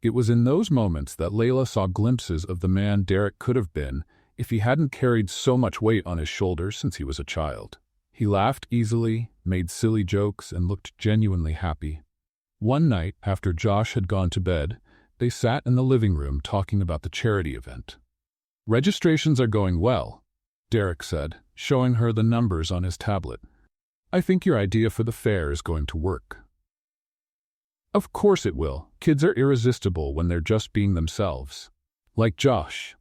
It was in those moments that Layla saw glimpses of the man Derek could have been if he hadn't carried so much weight on his shoulders since he was a child. He laughed easily, made silly jokes, and looked genuinely happy. One night, after Josh had gone to bed, they sat in the living room talking about the charity event. Registrations are going well, Derek said, showing her the numbers on his tablet. I think your idea for the fair is going to work. Of course it will. Kids are irresistible when they're just being themselves. Like Josh.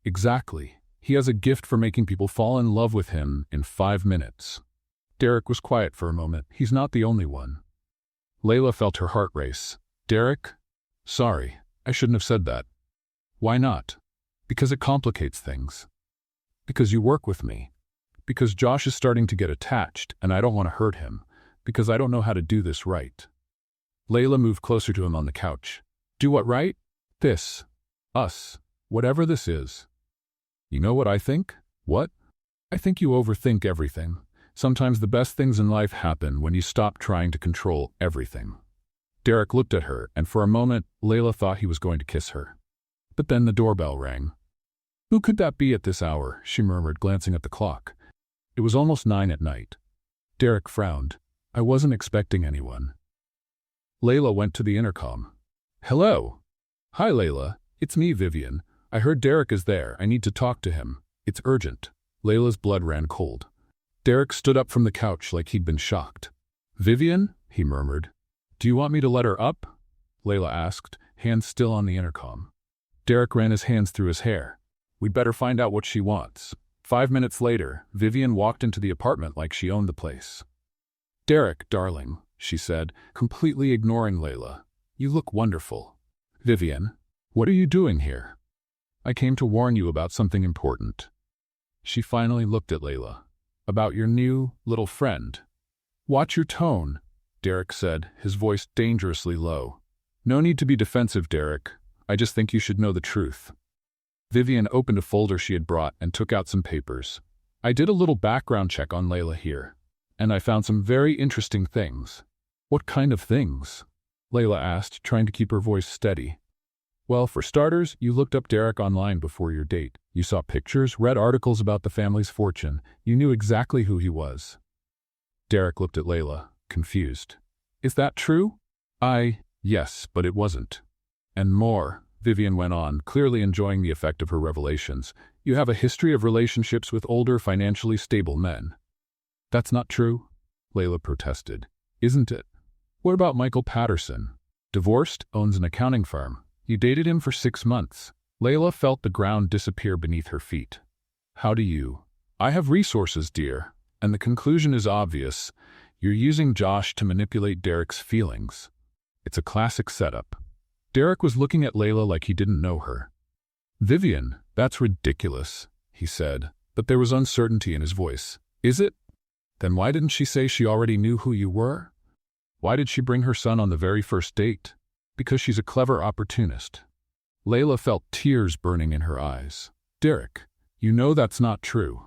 Exactly. He has a gift for making people fall in love with him in 5 minutes. Derek was quiet for a moment. He's not the only one. Layla felt her heart race. Derek? Sorry, I shouldn't have said that. Why not? Because it complicates things. Because you work with me. Because Josh is starting to get attached, and I don't want to hurt him. Because I don't know how to do this right. Layla moved closer to him on the couch. Do what right? This. Us. Whatever this is. You know what I think? What? I think you overthink everything. Sometimes the best things in life happen when you stop trying to control everything. Derek looked at her, and for a moment, Layla thought he was going to kiss her. But then the doorbell rang. Who could that be at this hour? She murmured, glancing at the clock. It was almost 9 at night. Derek frowned. I wasn't expecting anyone. Layla went to the intercom. Hello. Hi, Layla. It's me, Vivian. I heard Derek is there. I need to talk to him. It's urgent. Layla's blood ran cold. Derek stood up from the couch like he'd been shocked. Vivian? He murmured. Do you want me to let her up? Layla asked, hands still on the intercom. Derek ran his hands through his hair. We'd better find out what she wants. 5 minutes later, Vivian walked into the apartment like she owned the place. Derek, darling, she said, completely ignoring Layla. You look wonderful. Vivian, what are you doing here? I came to warn you about something important. She finally looked at Layla. About your new little friend. Watch your tone, Derek said, his voice dangerously low. No need to be defensive, Derek. I just think you should know the truth. Vivian opened a folder she had brought and took out some papers. I did a little background check on Layla here, and I found some very interesting things. What kind of things? Layla asked, trying to keep her voice steady. Well, for starters, you looked up Derek online before your date. You saw pictures, read articles about the family's fortune. You knew exactly who he was. Derek looked at Layla, confused. Is that true? Yes, but it wasn't. And more, Vivian went on, clearly enjoying the effect of her revelations. You have a history of relationships with older, financially stable men. That's not true, Layla protested. Isn't it? What about Michael Patterson? Divorced, owns an accounting firm. You dated him for 6 months. Layla felt the ground disappear beneath her feet. How do you? I have resources, dear, and the conclusion is obvious. You're using Josh to manipulate Derek's feelings. It's a classic setup. Derek was looking at Layla like he didn't know her. Vivian, that's ridiculous, he said, but there was uncertainty in his voice. Is it? Then why didn't she say she already knew who you were? Why did she bring her son on the very first date? Because she's a clever opportunist. Layla felt tears burning in her eyes. Derek, you know that's not true.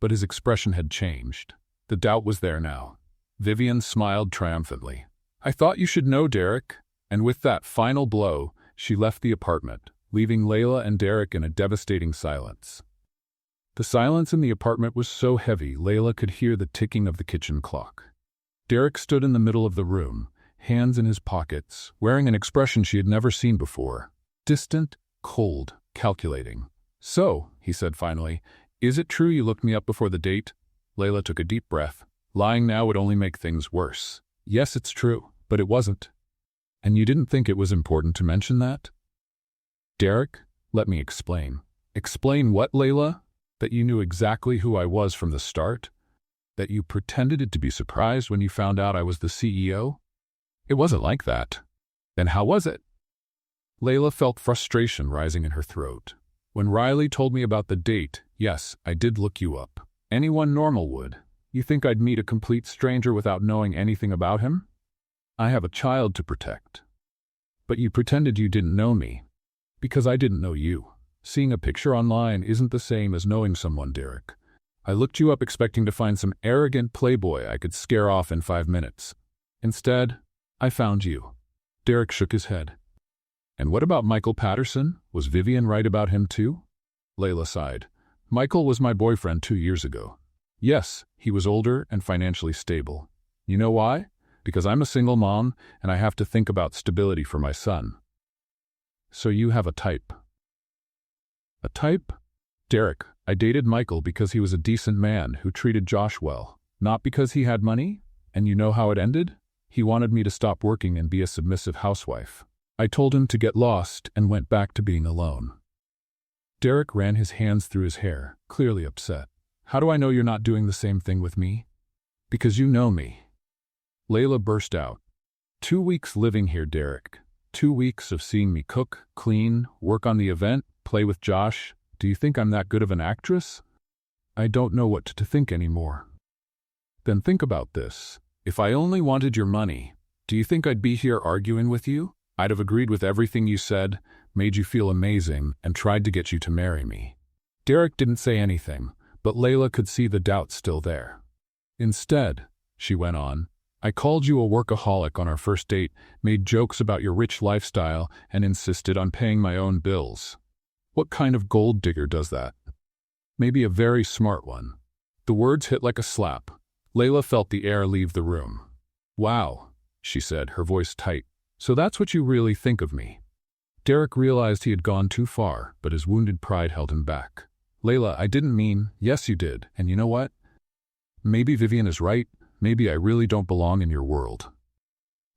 But his expression had changed. The doubt was there now. Vivian smiled triumphantly. I thought you should know, Derek. And with that final blow, she left the apartment, leaving Layla and Derek in a devastating silence. The silence in the apartment was so heavy, Layla could hear the ticking of the kitchen clock. Derek stood in the middle of the room, hands in his pockets, wearing an expression she had never seen before. Distant, cold, calculating. So, he said finally, is it true you looked me up before the date? Layla took a deep breath. Lying now would only make things worse. Yes, it's true, but it wasn't. And you didn't think it was important to mention that? Derek, let me explain. Explain what, Layla? That you knew exactly who I was from the start? That you pretended to be surprised when you found out I was the CEO? It wasn't like that. Then how was it? Layla felt frustration rising in her throat. When Riley told me about the date, yes, I did look you up. Anyone normal would. You think I'd meet a complete stranger without knowing anything about him? I have a child to protect. But you pretended you didn't know me, because I didn't know you. Seeing a picture online isn't the same as knowing someone, Derek. I looked you up expecting to find some arrogant playboy I could scare off in 5 minutes. Instead, I found you. Derek shook his head. And what about Michael Patterson? Was Vivian right about him too? Layla sighed. Michael was my boyfriend 2 years ago. Yes, he was older and financially stable. You know why? Because I'm a single mom and I have to think about stability for my son. So you have a type. A type? Derek, I dated Michael because he was a decent man who treated Josh well, not because he had money. And you know how it ended? He wanted me to stop working and be a submissive housewife. I told him to get lost and went back to being alone. Derek ran his hands through his hair, clearly upset. How do I know you're not doing the same thing with me? Because you know me. Layla burst out. 2 weeks living here, Derek. 2 weeks of seeing me cook, clean, work on the event, play with Josh. Do you think I'm that good of an actress? I don't know what to think anymore. Then think about this. If I only wanted your money, do you think I'd be here arguing with you? I'd have agreed with everything you said, made you feel amazing, and tried to get you to marry me. Derek didn't say anything, but Layla could see the doubt still there. Instead, she went on, I called you a workaholic on our first date, made jokes about your rich lifestyle, and insisted on paying my own bills. What kind of gold digger does that? Maybe a very smart one. The words hit like a slap. Layla felt the air leave the room. Wow, she said, her voice tight. So that's what you really think of me. Derek realized he had gone too far, but his wounded pride held him back. Layla, I didn't mean, yes you did, and you know what? Maybe Vivian is right, maybe I really don't belong in your world.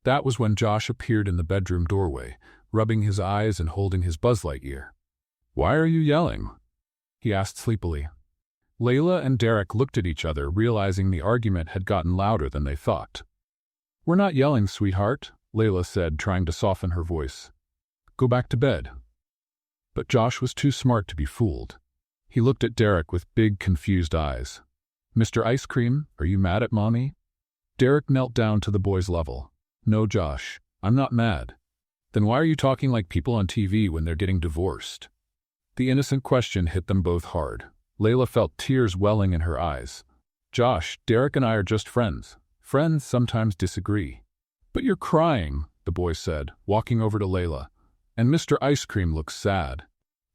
That was when Josh appeared in the bedroom doorway, rubbing his eyes and holding his Buzz Lightyear. Why are you yelling? He asked sleepily. Layla and Derek looked at each other, realizing the argument had gotten louder than they thought. We're not yelling, sweetheart, Layla said, trying to soften her voice. Go back to bed. But Josh was too smart to be fooled. He looked at Derek with big, confused eyes. Mr. Ice Cream, are you mad at Mommy? Derek knelt down to the boy's level. No, Josh, I'm not mad. Then why are you talking like people on TV when they're getting divorced? The innocent question hit them both hard. Layla felt tears welling in her eyes. Josh, Derek and I are just friends. Friends sometimes disagree. But you're crying, the boy said, walking over to Layla. And Mr. Ice Cream looks sad.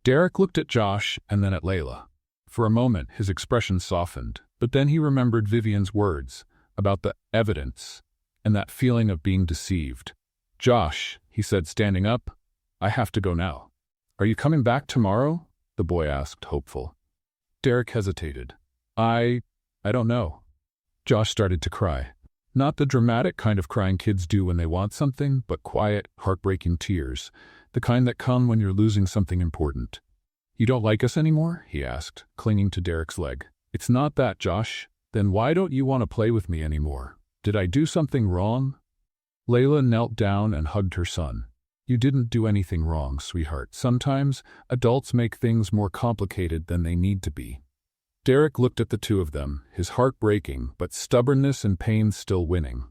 Derek looked at Josh and then at Layla. For a moment, his expression softened, but then he remembered Vivian's words about the evidence and that feeling of being deceived. Josh, he said, standing up, I have to go now. Are you coming back tomorrow? The boy asked, hopeful. Derek hesitated. I don't know. Josh started to cry. Not the dramatic kind of crying kids do when they want something, but quiet, heartbreaking tears, the kind that come when you're losing something important. You don't like us anymore? He asked, clinging to Derek's leg. It's not that, Josh. Then why don't you want to play with me anymore? Did I do something wrong? Layla knelt down and hugged her son. You didn't do anything wrong, sweetheart. Sometimes adults make things more complicated than they need to be. Derek looked at the two of them, his heart breaking, but stubbornness and pain still winning.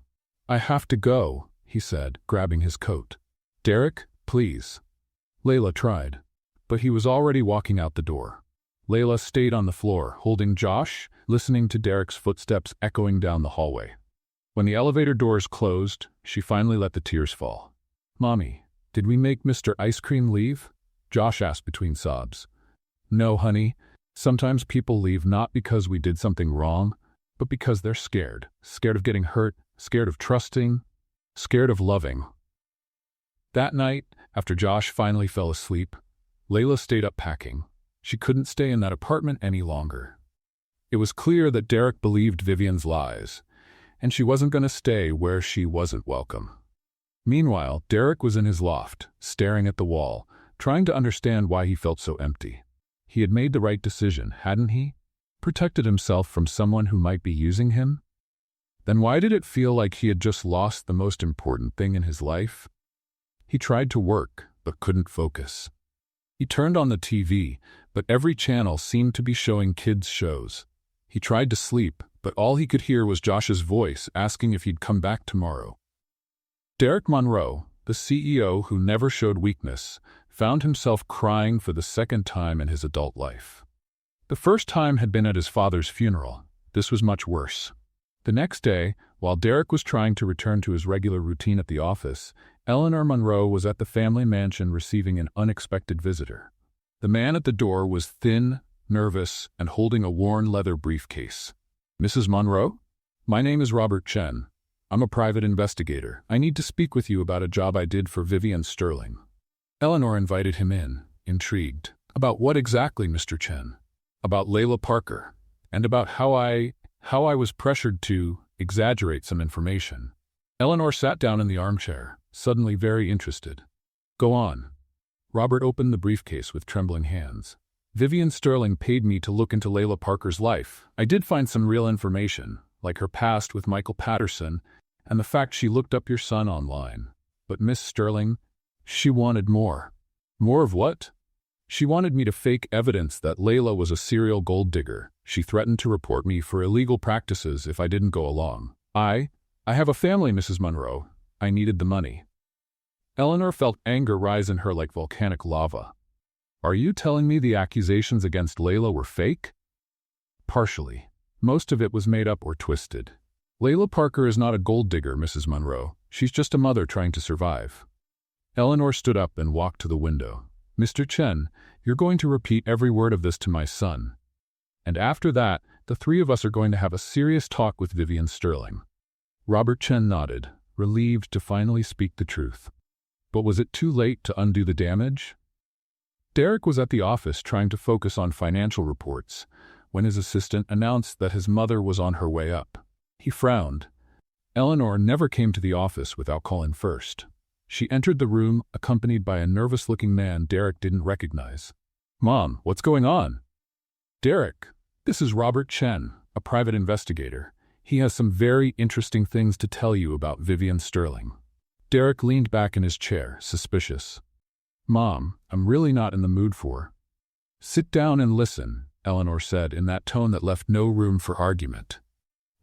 I have to go, he said, grabbing his coat. Derek, please. Layla tried, but he was already walking out the door. Layla stayed on the floor, holding Josh, listening to Derek's footsteps echoing down the hallway. When the elevator doors closed, she finally let the tears fall. Mommy, did we make Mr. Ice Cream leave? Josh asked between sobs. No, honey. Sometimes people leave not because we did something wrong, but because they're scared. Scared of getting hurt, scared of trusting, scared of loving. That night, after Josh finally fell asleep, Layla stayed up packing. She couldn't stay in that apartment any longer. It was clear that Derek believed Vivian's lies, and she wasn't going to stay where she wasn't welcome. Meanwhile, Derek was in his loft, staring at the wall, trying to understand why he felt so empty. He had made the right decision, hadn't he? Protected himself from someone who might be using him? Then why did it feel like he had just lost the most important thing in his life? He tried to work, but couldn't focus. He turned on the TV, but every channel seemed to be showing kids' shows. He tried to sleep, but all he could hear was Josh's voice asking if he'd come back tomorrow. Derek Monroe, the CEO who never showed weakness, found himself crying for the second time in his adult life. The first time had been at his father's funeral. This was much worse. The next day, while Derek was trying to return to his regular routine at the office, Eleanor Monroe was at the family mansion receiving an unexpected visitor. The man at the door was thin, nervous, and holding a worn leather briefcase. "Mrs. Monroe? My name is Robert Chen. I'm a private investigator. I need to speak with you about a job I did for Vivian Sterling." Eleanor invited him in, intrigued. "About what exactly, Mr. Chen?" "About Layla Parker, and about how I was pressured to exaggerate some information." Eleanor sat down in the armchair, suddenly very interested. "Go on." Robert opened the briefcase with trembling hands. "Vivian Sterling paid me to look into Layla Parker's life. I did find some real information, like her past with Michael Patterson and the fact she looked up your son online. But Miss Sterling, she wanted more." "More of what?" "She wanted me to fake evidence that Layla was a serial gold digger. She threatened to report me for illegal practices if I didn't go along. I have a family, Mrs. Monroe. I needed the money." Eleanor felt anger rise in her like volcanic lava. "Are you telling me the accusations against Layla were fake?" "Partially. Most of it was made up or twisted. Layla Parker is not a gold digger, Mrs. Monroe. She's just a mother trying to survive." Eleanor stood up and walked to the window. "Mr. Chen, you're going to repeat every word of this to my son. And after that, the three of us are going to have a serious talk with Vivian Sterling." Robert Chen nodded, relieved to finally speak the truth. But was it too late to undo the damage? Derek was at the office trying to focus on financial reports when his assistant announced that his mother was on her way up. He frowned. Eleanor never came to the office without calling first. She entered the room accompanied by a nervous-looking man Derek didn't recognize. "Mom, what's going on?" "Derek, this is Robert Chen, a private investigator. He has some very interesting things to tell you about Vivian Sterling." Derek leaned back in his chair, suspicious. "Mom, I'm really not in the mood for—" "Sit down and listen," Eleanor said in that tone that left no room for argument.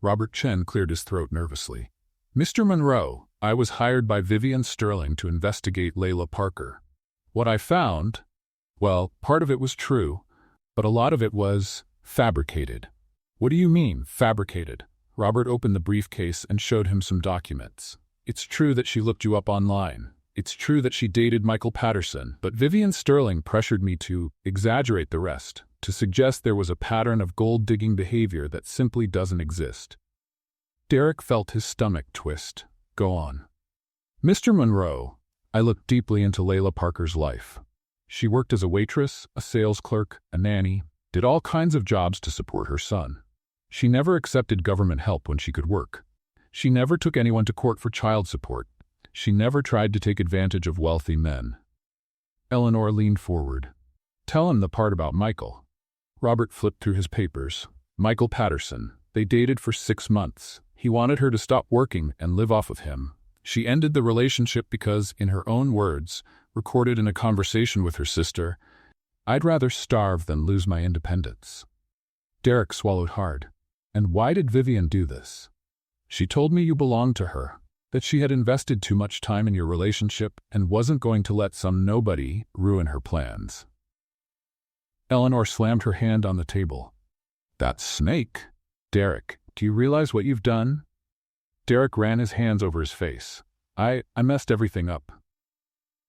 Robert Chen cleared his throat nervously. "Mr. Monroe, I was hired by Vivian Sterling to investigate Layla Parker. What I found, well, part of it was true, but a lot of it was fabricated." "What do you mean, fabricated?" Robert opened the briefcase and showed him some documents. "It's true that she looked you up online. It's true that she dated Michael Patterson, but Vivian Sterling pressured me to exaggerate the rest, to suggest there was a pattern of gold-digging behavior that simply doesn't exist." Derek felt his stomach twist. "Go on." "Mr. Monroe, I looked deeply into Layla Parker's life. She worked as a waitress, a sales clerk, a nanny, did all kinds of jobs to support her son. She never accepted government help when she could work. She never took anyone to court for child support. She never tried to take advantage of wealthy men." Eleanor leaned forward. "Tell him the part about Michael." Robert flipped through his papers. "Michael Patterson. They dated for 6 months. He wanted her to stop working and live off of him. She ended the relationship because, in her own words, recorded in a conversation with her sister, 'I'd rather starve than lose my independence.'" Derek swallowed hard. "And why did Vivian do this?" "She told me you belonged to her, that she had invested too much time in your relationship and wasn't going to let some nobody ruin her plans." Eleanor slammed her hand on the table. "That snake! Derek, do you realize what you've done?" Derek ran his hands over his face. I messed everything up."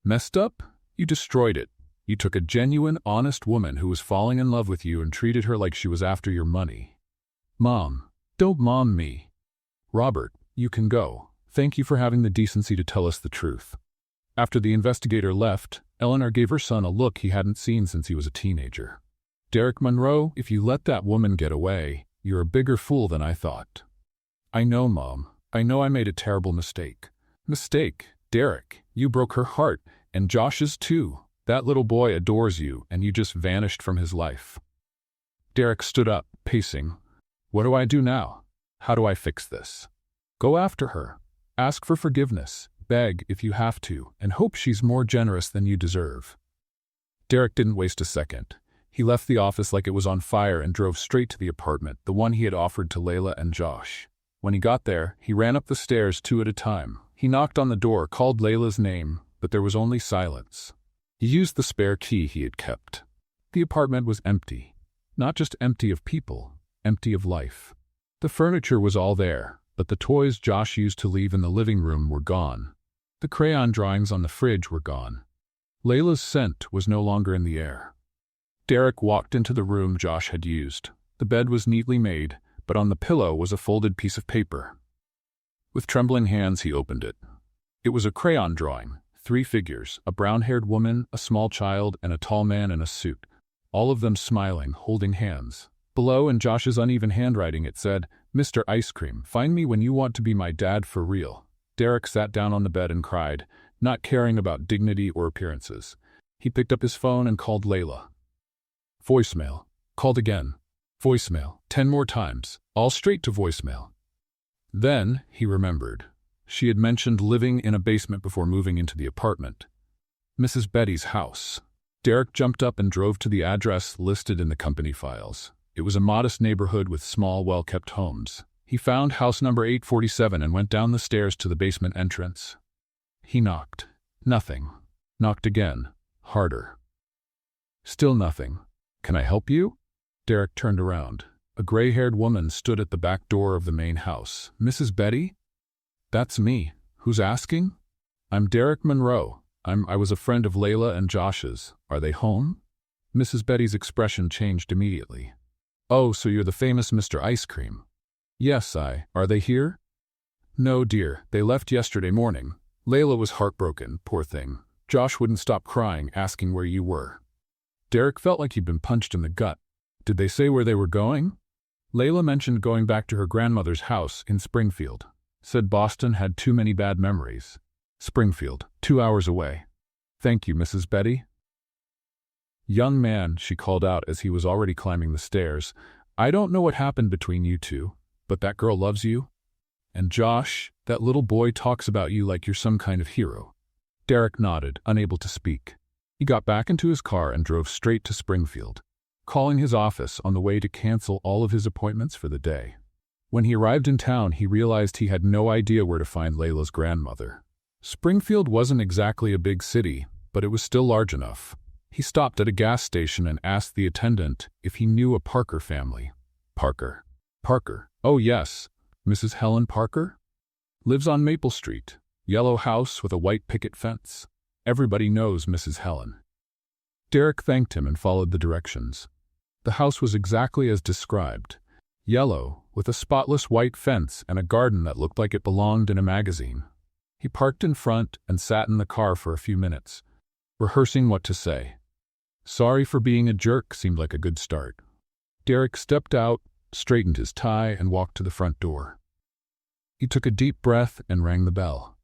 "Messed up? You destroyed it. You took a genuine, honest woman who was falling in love with you and treated her like she was after your money." "Mom, don't mom me." "Robert, you can go. Thank you for having the decency to tell us the truth." After the investigator left, Eleanor gave her son a look he hadn't seen since he was a teenager. "Derek Monroe, if you let that woman get away, you're a bigger fool than I thought." "I know, Mom. I know I made a terrible mistake." "Mistake? Derek, you broke her heart, and Josh's too. That little boy adores you, and you just vanished from his life." Derek stood up, pacing. "What do I do now? How do I fix this?" "Go after her. Ask for forgiveness. Beg if you have to, and hope she's more generous than you deserve." Derek didn't waste a second. He left the office like it was on fire and drove straight to the apartment, the one he had offered to Layla and Josh. When he got there, he ran up the stairs 2 at a time. He knocked on the door, called Layla's name, but there was only silence. He used the spare key he had kept. The apartment was empty. Not just empty of people, empty of life. The furniture was all there, but the toys Josh used to leave in the living room were gone. The crayon drawings on the fridge were gone. Layla's scent was no longer in the air. Derek walked into the room Josh had used. The bed was neatly made, but on the pillow was a folded piece of paper. With trembling hands, he opened it. It was a crayon drawing, 3 figures, a brown-haired woman, a small child, and a tall man in a suit, all of them smiling, holding hands. Below, in Josh's uneven handwriting, it said, "Mr. Ice Cream, find me when you want to be my dad for real." Derek sat down on the bed and cried, not caring about dignity or appearances. He picked up his phone and called Layla. Voicemail. Called again. Voicemail. 10 more times. All straight to voicemail. Then he remembered. She had mentioned living in a basement before moving into the apartment. Mrs. Betty's house. Derek jumped up and drove to the address listed in the company files. It was a modest neighborhood with small, well-kept homes. He found house number 847 and went down the stairs to the basement entrance. He knocked. Nothing. Knocked again. Harder. Still nothing. "Can I help you?" Derek turned around. A gray-haired woman stood at the back door of the main house. "Mrs. Betty?" "That's me. Who's asking?" "I'm Derek Monroe. I was a friend of Layla and Josh's. Are they home?" Mrs. Betty's expression changed immediately. "Oh, so you're the famous Mr. Ice Cream." "Yes, Are they here?" "No, dear. They left yesterday morning. Layla was heartbroken, poor thing. Josh wouldn't stop crying, asking where you were." Derek felt like he'd been punched in the gut. "Did they say where they were going?" "Layla mentioned going back to her grandmother's house in Springfield. Said Boston had too many bad memories." "Springfield, 2 hours away." "Thank you, Mrs. Betty." "Young man," she called out as he was already climbing the stairs, "I don't know what happened between you two, but that girl loves you. And Josh, that little boy talks about you like you're some kind of hero." Derek nodded, unable to speak. He got back into his car and drove straight to Springfield, calling his office on the way to cancel all of his appointments for the day. When he arrived in town, he realized he had no idea where to find Layla's grandmother. Springfield wasn't exactly a big city, but it was still large enough. He stopped at a gas station and asked the attendant if he knew a Parker family. Parker. Oh yes, Mrs. Helen Parker? Lives on Maple Street. Yellow house with a white picket fence. Everybody knows Mrs. Helen. Derek thanked him and followed the directions. The house was exactly as described. Yellow, with a spotless white fence and a garden that looked like it belonged in a magazine. He parked in front and sat in the car for a few minutes, rehearsing what to say. "Sorry for being a jerk" seemed like a good start. Derek stepped out, straightened his tie, and walked to the front door. He took a deep breath and rang the bell.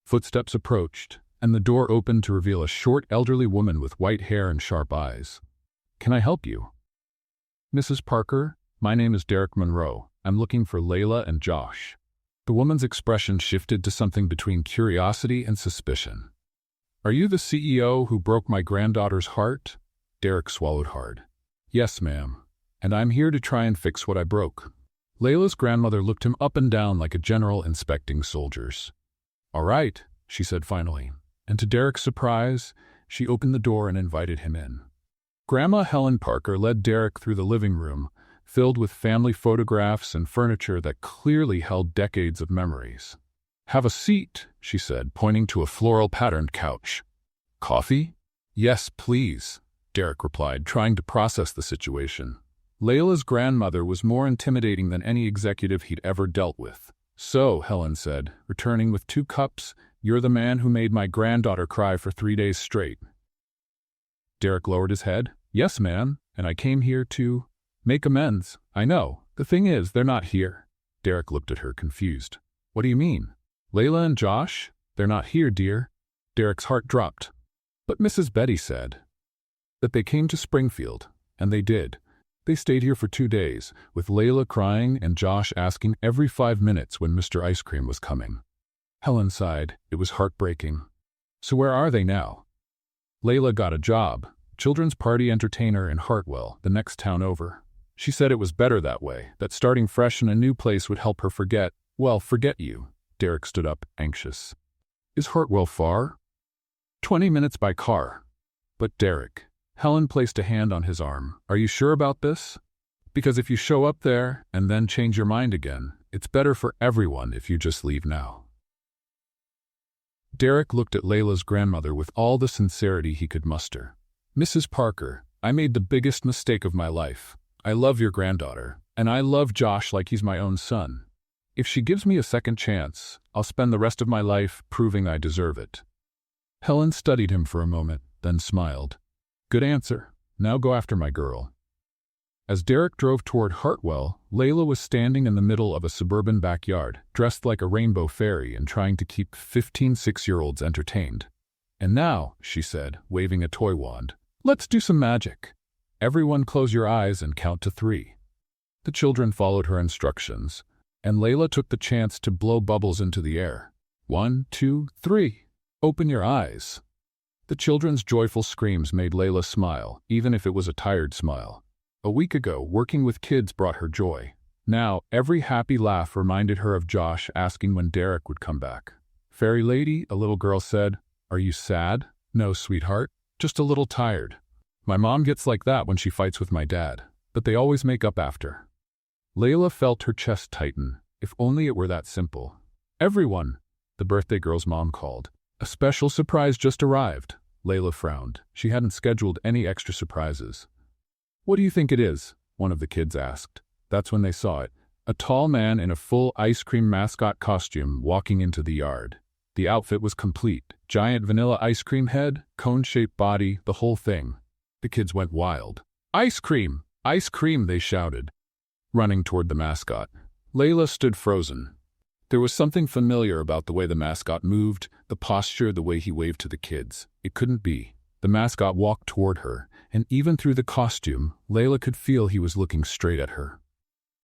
Footsteps approached, and the door opened to reveal a short, elderly woman with white hair and sharp eyes. "Can I help you?" "Mrs. Parker, my name is Derek Monroe. I'm looking for Layla and Josh." The woman's expression shifted to something between curiosity and suspicion. "Are you the CEO who broke my granddaughter's heart?" Derek swallowed hard. "Yes, ma'am. And I'm here to try and fix what I broke." Layla's grandmother looked him up and down like a general inspecting soldiers. "All right," she said finally, and to Derek's surprise, she opened the door and invited him in. Grandma Helen Parker led Derek through the living room, filled with family photographs and furniture that clearly held decades of memories. "Have a seat," she said, pointing to a floral-patterned couch. "Coffee?" "Yes, please," Derek replied, trying to process the situation. Layla's grandmother was more intimidating than any executive he'd ever dealt with. "So," Helen said, returning with 2 cups, "you're the man who made my granddaughter cry for 3 days straight." Derek lowered his head. "Yes, ma'am, and I came here to make amends." "I know. The thing is, they're not here." Derek looked at her, confused. "What do you mean?" "Layla and Josh? They're not here, dear." Derek's heart dropped. But Mrs. Betty said that they came to Springfield, and they did. They stayed here for 2 days, with Layla crying and Josh asking every 5 minutes when Mr. Ice Cream was coming. Helen sighed. It was heartbreaking. So where are they now? Layla got a job, children's party entertainer in Hartwell, the next town over. She said it was better that way, that starting fresh in a new place would help her forget you. Derek stood up, anxious. Is Hartwell far? 20 minutes by car. But Derek, Helen placed a hand on his arm. Are you sure about this? Because if you show up there and then change your mind again, it's better for everyone if you just leave now. Derek looked at Layla's grandmother with all the sincerity he could muster. Mrs. Parker, I made the biggest mistake of my life. I love your granddaughter, and I love Josh like he's my own son. If she gives me a second chance, I'll spend the rest of my life proving I deserve it. Helen studied him for a moment, then smiled. Good answer. Now go after my girl. As Derek drove toward Hartwell, Layla was standing in the middle of a suburban backyard, dressed like a rainbow fairy and trying to keep 15 6-year-olds entertained. And now, she said, waving a toy wand, let's do some magic. Everyone close your eyes and count to 3. The children followed her instructions, and Layla took the chance to blow bubbles into the air. 1, 2, 3. Open your eyes. The children's joyful screams made Layla smile, even if it was a tired smile. A week ago, working with kids brought her joy. Now, every happy laugh reminded her of Josh asking when Derek would come back. Fairy lady, a little girl said, are you sad? No, sweetheart, just a little tired. My mom gets like that when she fights with my dad, but they always make up after. Layla felt her chest tighten. If only it were that simple. Everyone, the birthday girl's mom called. A special surprise just arrived. Layla frowned. She hadn't scheduled any extra surprises. What do you think it is? One of the kids asked. That's when they saw it. A tall man in a full ice cream mascot costume walking into the yard. The outfit was complete. Giant vanilla ice cream head, cone-shaped body, the whole thing. The kids went wild. Ice cream! Ice cream! They shouted, running toward the mascot. Layla stood frozen. There was something familiar about the way the mascot moved, the posture, the way he waved to the kids. It couldn't be. The mascot walked toward her, and even through the costume, Layla could feel he was looking straight at her.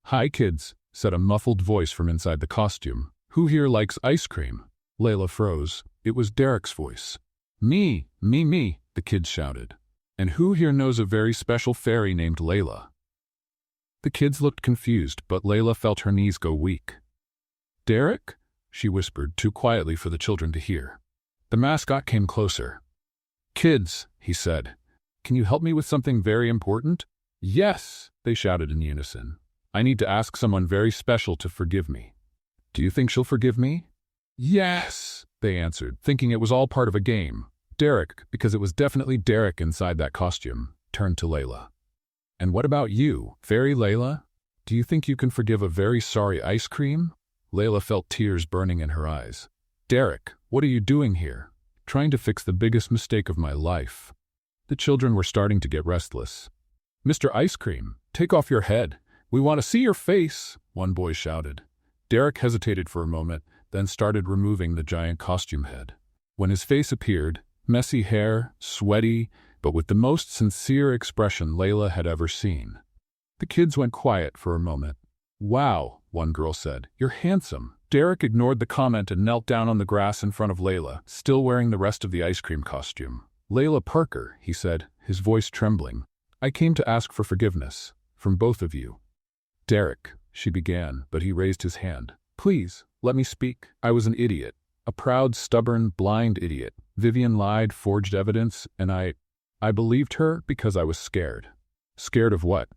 Hi, kids, said a muffled voice from inside the costume. Who here likes ice cream? Layla froze. It was Derek's voice. Me, the kids shouted. And who here knows a very special fairy named Layla? The kids looked confused, but Layla felt her knees go weak. Derek? She whispered, too quietly for the children to hear. The mascot came closer. Kids, he said, can you help me with something very important? Yes, they shouted in unison. I need to ask someone very special to forgive me. Do you think she'll forgive me? Yes, they answered, thinking it was all part of a game. Derek, because it was definitely Derek inside that costume, turned to Layla. And what about you, Fairy Layla? Do you think you can forgive a very sorry ice cream? Layla felt tears burning in her eyes. Derek, what are you doing here? Trying to fix the biggest mistake of my life. The children were starting to get restless. Mr. Ice Cream, take off your head. We want to see your face, one boy shouted. Derek hesitated for a moment, then started removing the giant costume head. When his face appeared, messy hair, sweaty, but with the most sincere expression Layla had ever seen. The kids went quiet for a moment. Wow, one girl said, you're handsome. Derek ignored the comment and knelt down on the grass in front of Layla, still wearing the rest of the ice cream costume. Layla Parker, he said, his voice trembling. I came to ask for forgiveness, from both of you. Derek, she began, but he raised his hand. Please, let me speak. I was an idiot. A proud, stubborn, blind idiot. Vivian lied, forged evidence, and I believed her because I was scared. Scared of what?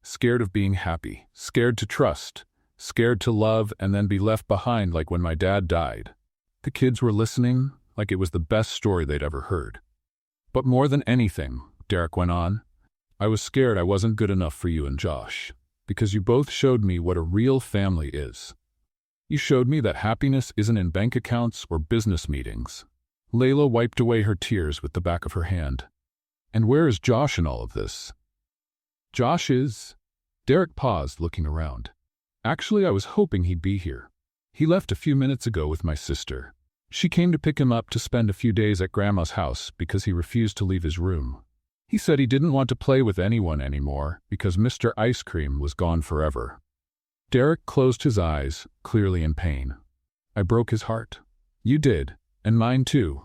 Scared of being happy. Scared to trust. Scared to love and then be left behind like when my dad died. The kids were listening like it was the best story they'd ever heard. But more than anything, Derek went on, I was scared I wasn't good enough for you and Josh, because you both showed me what a real family is. You showed me that happiness isn't in bank accounts or business meetings. Layla wiped away her tears with the back of her hand. And where is Josh in all of this? Josh is... Derek paused, looking around. Actually, I was hoping he'd be here. He left a few minutes ago with my sister. She came to pick him up to spend a few days at Grandma's house because he refused to leave his room. He said he didn't want to play with anyone anymore because Mr. Ice Cream was gone forever. Derek closed his eyes, clearly in pain. I broke his heart. You did, and mine too.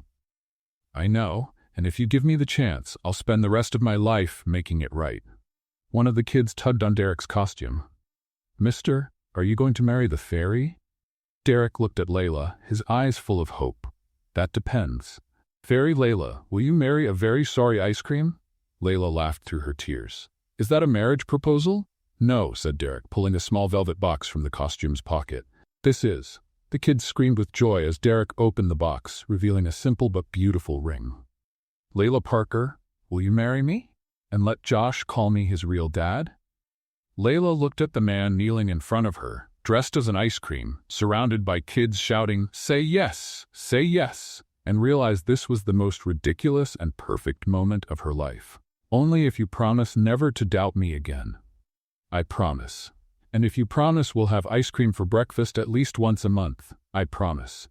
I know, and if you give me the chance, I'll spend the rest of my life making it right. One of the kids tugged on Derek's costume. Mister, are you going to marry the fairy? Derek looked at Layla, his eyes full of hope. That depends. Fairy Layla, will you marry a very sorry ice cream? Layla laughed through her tears. Is that a marriage proposal? No, said Derek, pulling a small velvet box from the costume's pocket. This is. The kids screamed with joy as Derek opened the box, revealing a simple but beautiful ring. Layla Parker, will you marry me? And let Josh call me his real dad? Layla looked at the man kneeling in front of her, dressed as an ice cream, surrounded by kids shouting, say yes, and realized this was the most ridiculous and perfect moment of her life. Only if you promise never to doubt me again. I promise. And if you promise we'll have ice cream for breakfast at least once a month, I promise.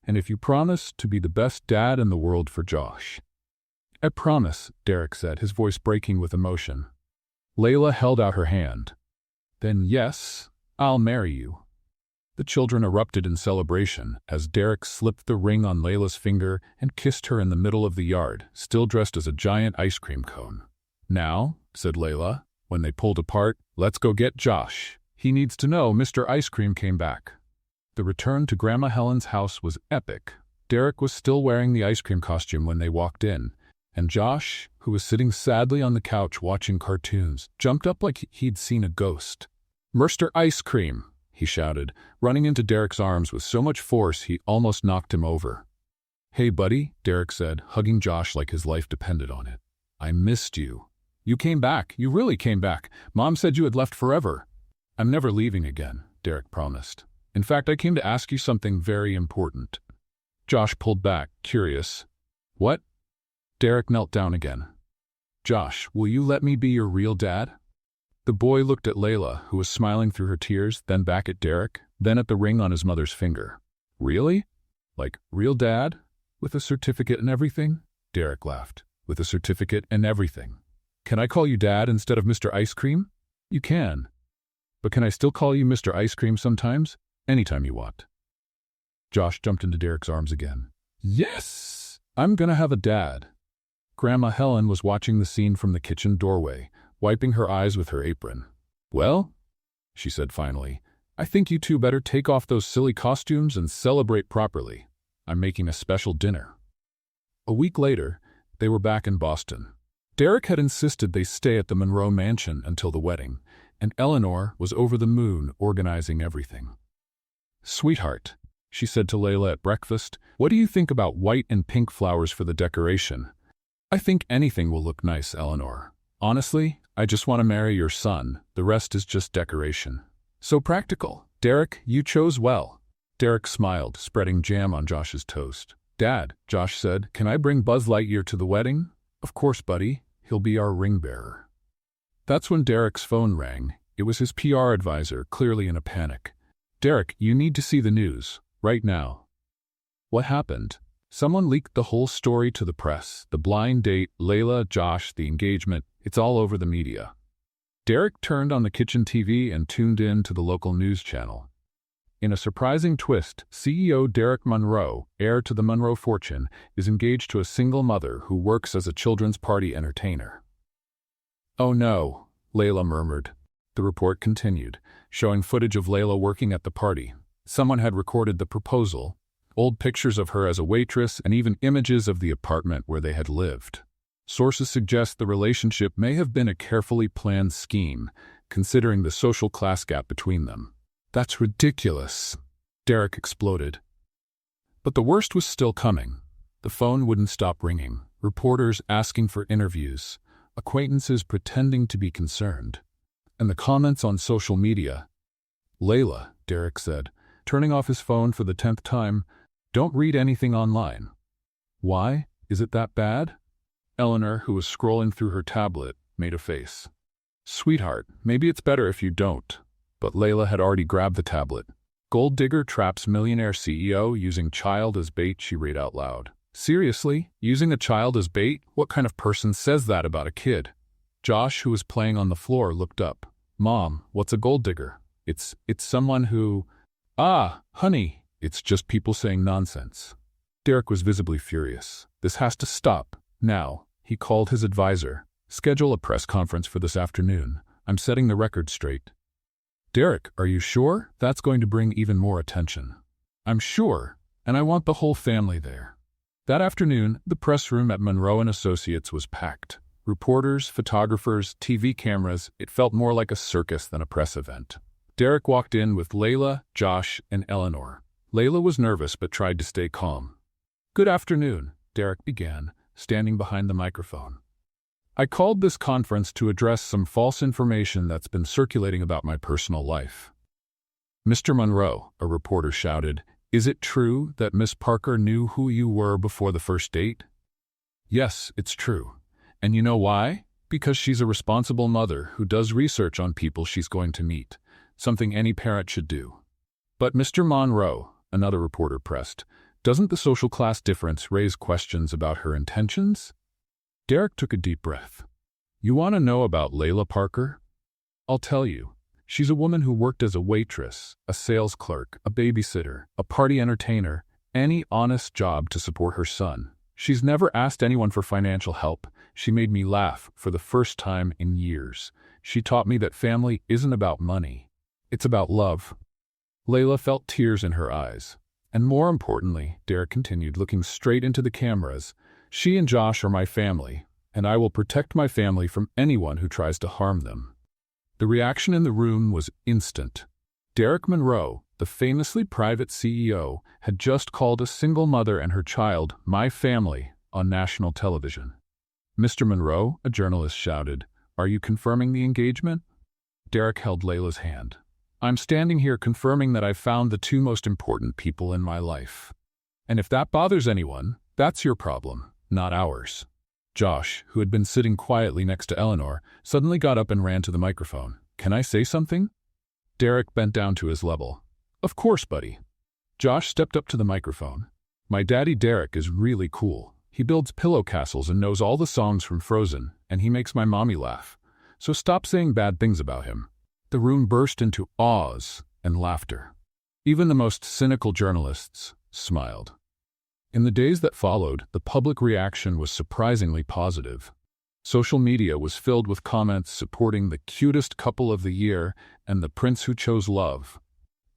And if you promise to be the best dad in the world for Josh. I promise, Derek said, his voice breaking with emotion. Layla held out her hand. Then yes, I'll marry you. The children erupted in celebration as Derek slipped the ring on Layla's finger and kissed her in the middle of the yard, still dressed as a giant ice cream cone. Now, said Layla, when they pulled apart, let's go get Josh. He needs to know Mr. Ice Cream came back. The return to Grandma Helen's house was epic. Derek was still wearing the ice cream costume when they walked in, and Josh, who was sitting sadly on the couch watching cartoons, jumped up like he'd seen a ghost. Mr. Ice Cream, he shouted, running into Derek's arms with so much force he almost knocked him over. Hey buddy, Derek said, hugging Josh like his life depended on it. I missed you. You came back. You really came back. Mom said you had left forever. I'm never leaving again, Derek promised. In fact, I came to ask you something very important. Josh pulled back, curious. What? Derek knelt down again. Josh, will you let me be your real dad? The boy looked at Layla, who was smiling through her tears, then back at Derek, then at the ring on his mother's finger. Really? Like, real dad? With a certificate and everything? Derek laughed. With a certificate and everything. Can I call you Dad instead of Mr. Ice Cream? You can. But can I still call you Mr. Ice Cream sometimes? Anytime you want. Josh jumped into Derek's arms again. Yes! I'm gonna have a dad. Grandma Helen was watching the scene from the kitchen doorway, wiping her eyes with her apron. Well, she said finally, I think you two better take off those silly costumes and celebrate properly. I'm making a special dinner. A week later, they were back in Boston. Derek had insisted they stay at the Monroe mansion until the wedding, and Eleanor was over the moon organizing everything. Sweetheart, she said to Layla at breakfast, what do you think about white and pink flowers for the decoration? I think anything will look nice, Eleanor. Honestly, I just want to marry your son. The rest is just decoration. So practical. Derek, you chose well. Derek smiled, spreading jam on Josh's toast. Dad, Josh said, can I bring Buzz Lightyear to the wedding? Of course, buddy. He'll be our ring bearer. That's when Derek's phone rang. It was his PR advisor, clearly in a panic. Derek, you need to see the news. Right now. What happened? Someone leaked the whole story to the press. The blind date, Layla, Josh, the engagement. It's all over the media. Derek turned on the kitchen TV and tuned in to the local news channel. In a surprising twist, CEO Derek Monroe, heir to the Monroe fortune, is engaged to a single mother who works as a children's party entertainer. Oh no, Layla murmured. The report continued, showing footage of Layla working at the party. Someone had recorded the proposal, old pictures of her as a waitress, and even images of the apartment where they had lived. Sources suggest the relationship may have been a carefully planned scheme, considering the social class gap between them. That's ridiculous, Derek exploded. But the worst was still coming. The phone wouldn't stop ringing, reporters asking for interviews, acquaintances pretending to be concerned, and the comments on social media. Layla, Derek said, turning off his phone for the 10th time, don't read anything online. Why? Is it that bad? Eleanor, who was scrolling through her tablet, made a face. Sweetheart, maybe it's better if you don't. But Layla had already grabbed the tablet. Gold digger traps millionaire CEO using child as bait, she read out loud. Seriously? Using a child as bait? What kind of person says that about a kid? Josh, who was playing on the floor, looked up. Mom, what's a gold digger? It's someone who… Ah, honey, it's just people saying nonsense. Derek was visibly furious. This has to stop. Now, he called his advisor. Schedule a press conference for this afternoon. I'm setting the record straight. Derek, are you sure? That's going to bring even more attention. I'm sure, and I want the whole family there. That afternoon, the press room at Monroe & Associates was packed. Reporters, photographers, TV cameras, it felt more like a circus than a press event. Derek walked in with Layla, Josh, and Eleanor. Layla was nervous but tried to stay calm. Good afternoon, Derek began, standing behind the microphone. I called this conference to address some false information that's been circulating about my personal life. Mr. Monroe, a reporter shouted, is it true that Miss Parker knew who you were before the first date? Yes, it's true. And you know why? Because she's a responsible mother who does research on people she's going to meet, something any parent should do. But Mr. Monroe, another reporter pressed, doesn't the social class difference raise questions about her intentions? Derek took a deep breath. You want to know about Layla Parker? I'll tell you. She's a woman who worked as a waitress, a sales clerk, a babysitter, a party entertainer, any honest job to support her son. She's never asked anyone for financial help. She made me laugh for the first time in years. She taught me that family isn't about money. It's about love. Layla felt tears in her eyes. And more importantly, Derek continued, looking straight into the cameras, she and Josh are my family, and I will protect my family from anyone who tries to harm them. The reaction in the room was instant. Derek Monroe, the famously private CEO, had just called a single mother and her child my family on national television. Mr. Monroe, a journalist shouted, are you confirming the engagement? Derek held Layla's hand. I'm standing here confirming that I've found the two most important people in my life. And if that bothers anyone, that's your problem, not ours. Josh, who had been sitting quietly next to Eleanor, suddenly got up and ran to the microphone. Can I say something? Derek bent down to his level. Of course, buddy. Josh stepped up to the microphone. My daddy Derek is really cool. He builds pillow castles and knows all the songs from Frozen, and he makes my mommy laugh. So stop saying bad things about him. The room burst into awes and laughter. Even the most cynical journalists smiled. In the days that followed, the public reaction was surprisingly positive. Social media was filled with comments supporting the cutest couple of the year and the prince who chose love.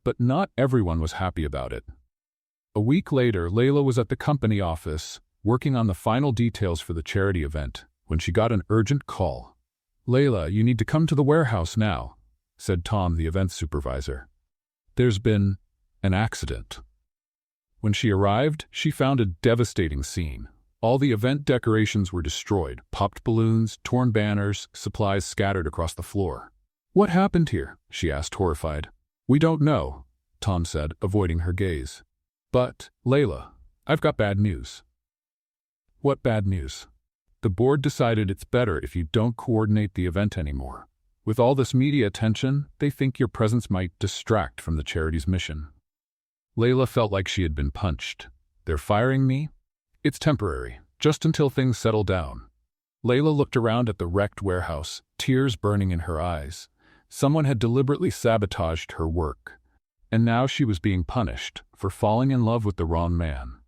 But not everyone was happy about it. A week later, Layla was at the company office, working on the final details for the charity event, when she got an urgent call. Layla, you need to come to the warehouse now, said Tom, the events supervisor. There's been an accident. When she arrived, she found a devastating scene. All the event decorations were destroyed, popped balloons, torn banners, supplies scattered across the floor. What happened here? She asked, horrified. We don't know, Tom said, avoiding her gaze. But, Layla, I've got bad news. What bad news? The board decided it's better if you don't coordinate the event anymore. With all this media attention, they think your presence might distract from the charity's mission. Layla felt like she had been punched. They're firing me? It's temporary, just until things settle down. Layla looked around at the wrecked warehouse, tears burning in her eyes. Someone had deliberately sabotaged her work, and now she was being punished for falling in love with the wrong man.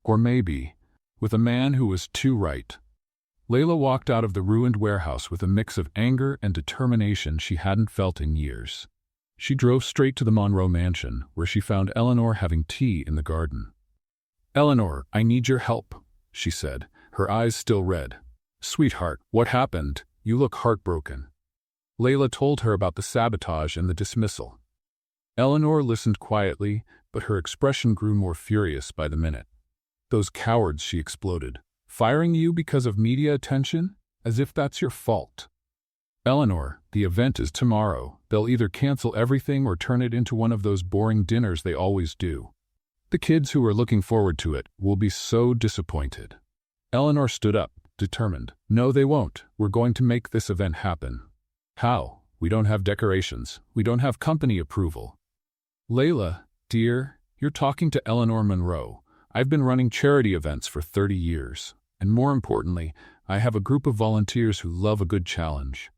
Or maybe, with a man who was too right. Layla walked out of the ruined warehouse with a mix of anger and determination she hadn't felt in years. She drove straight to the Monroe mansion, where she found Eleanor having tea in the garden. Eleanor, I need your help, she said, her eyes still red. Sweetheart, what happened? You look heartbroken. Layla told her about the sabotage and the dismissal. Eleanor listened quietly, but her expression grew more furious by the minute. Those cowards, she exploded. Firing you because of media attention? As if that's your fault. Eleanor, the event is tomorrow. They'll either cancel everything or turn it into one of those boring dinners they always do. The kids who are looking forward to it will be so disappointed. Eleanor stood up, determined. No, they won't. We're going to make this event happen. How? We don't have decorations. We don't have company approval. Layla, dear, you're talking to Eleanor Monroe. I've been running charity events for 30 years. And more importantly, I have a group of volunteers who love a good challenge.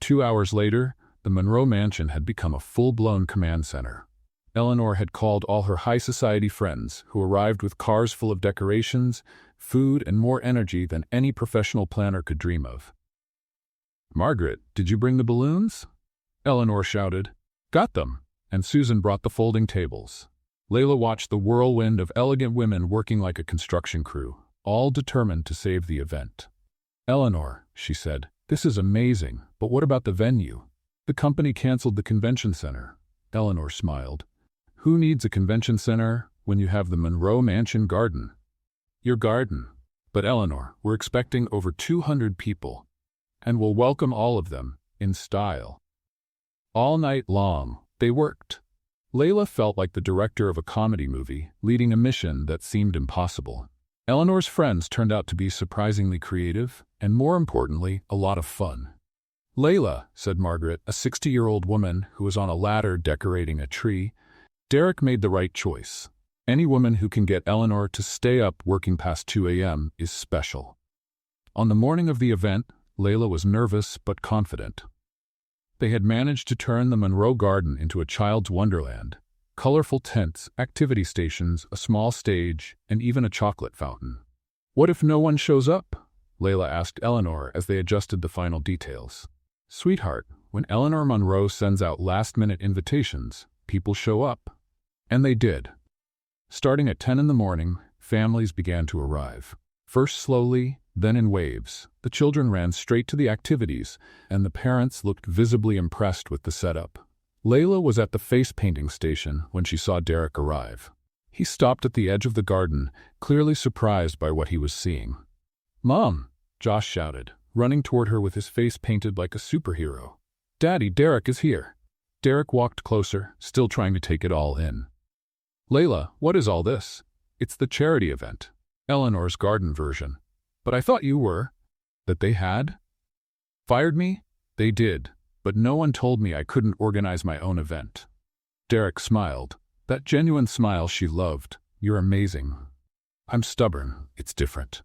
2 hours later, the Monroe mansion had become a full-blown command center. Eleanor had called all her high society friends, who arrived with cars full of decorations, food, and more energy than any professional planner could dream of. "Margaret, did you bring the balloons?" Eleanor shouted. "Got them." And Susan brought the folding tables. Layla watched the whirlwind of elegant women working like a construction crew, all determined to save the event. "Eleanor," she said, "this is amazing, but what about the venue?" "The company canceled the convention center." Eleanor smiled. "Who needs a convention center when you have the Monroe Mansion garden?" "Your garden." "But Eleanor, we're expecting over 200 people, and we'll welcome all of them, in style." All night long, they worked. Layla felt like the director of a comedy movie, leading a mission that seemed impossible. Eleanor's friends turned out to be surprisingly creative, and more importantly, a lot of fun. "Layla," said Margaret, a 60-year-old woman who was on a ladder decorating a tree, "Derek made the right choice. Any woman who can get Eleanor to stay up working past 2 a.m. is special." On the morning of the event, Layla was nervous but confident. They had managed to turn the Monroe Garden into a child's wonderland. Colorful tents, activity stations, a small stage, and even a chocolate fountain. "What if no one shows up?" Layla asked Eleanor as they adjusted the final details. "Sweetheart, when Eleanor Monroe sends out last-minute invitations, people show up." And they did. Starting at 10 in the morning, families began to arrive. First slowly, then in waves. The children ran straight to the activities, and the parents looked visibly impressed with the setup. Layla was at the face-painting station when she saw Derek arrive. He stopped at the edge of the garden, clearly surprised by what he was seeing. "Mom!" Josh shouted, running toward her with his face painted like a superhero. "Daddy, Derek is here." Derek walked closer, still trying to take it all in. "Layla, what is all this?" "It's the charity event. Eleanor's garden version." "But I thought you were—" "That they had fired me?" "They did, but no one told me I couldn't organize my own event." Derek smiled. That genuine smile she loved. "You're amazing." "I'm stubborn. It's different."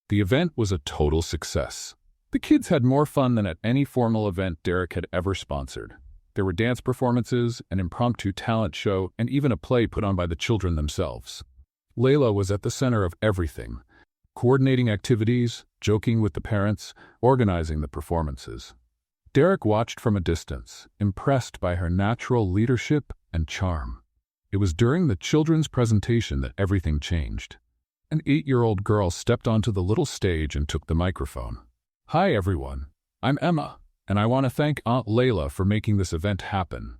The event was a total success. The kids had more fun than at any formal event Derek had ever sponsored. There were dance performances, an impromptu talent show, and even a play put on by the children themselves. Layla was at the center of everything, coordinating activities, joking with the parents, organizing the performances. Derek watched from a distance, impressed by her natural leadership and charm. It was during the children's presentation that everything changed. An 8-year-old girl stepped onto the little stage and took the microphone. "Hi, everyone. I'm Emma, and I want to thank Aunt Layla for making this event happen."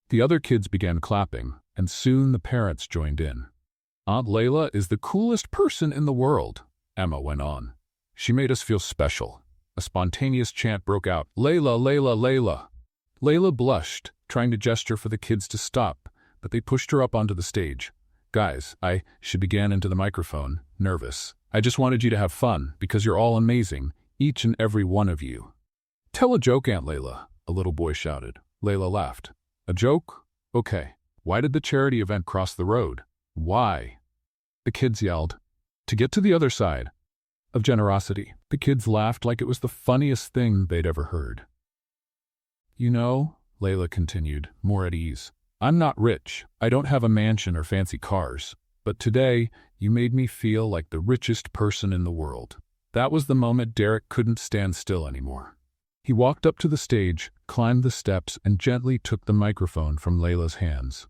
The other kids began clapping, and soon the parents joined in. "Aunt Layla is the coolest person in the world," Emma went on. "She made us feel special." A spontaneous chant broke out, "Layla, Layla, Layla." Layla blushed, trying to gesture for the kids to stop, but they pushed her up onto the stage. "Guys, she began into the microphone, nervous. "I just wanted you to have fun, because you're all amazing, each and every one of you." "Tell a joke, Aunt Layla," a little boy shouted. Layla laughed. "A joke? Okay. Why did the charity event cross the road?" "Why?" the kids yelled. "To get to the other side." "Of generosity." The kids laughed like it was the funniest thing they'd ever heard. "You know," Layla continued, more at ease, "I'm not rich. I don't have a mansion or fancy cars. But today, you made me feel like the richest person in the world." That was the moment Derek couldn't stand still anymore. He walked up to the stage, climbed the steps, and gently took the microphone from Layla's hands.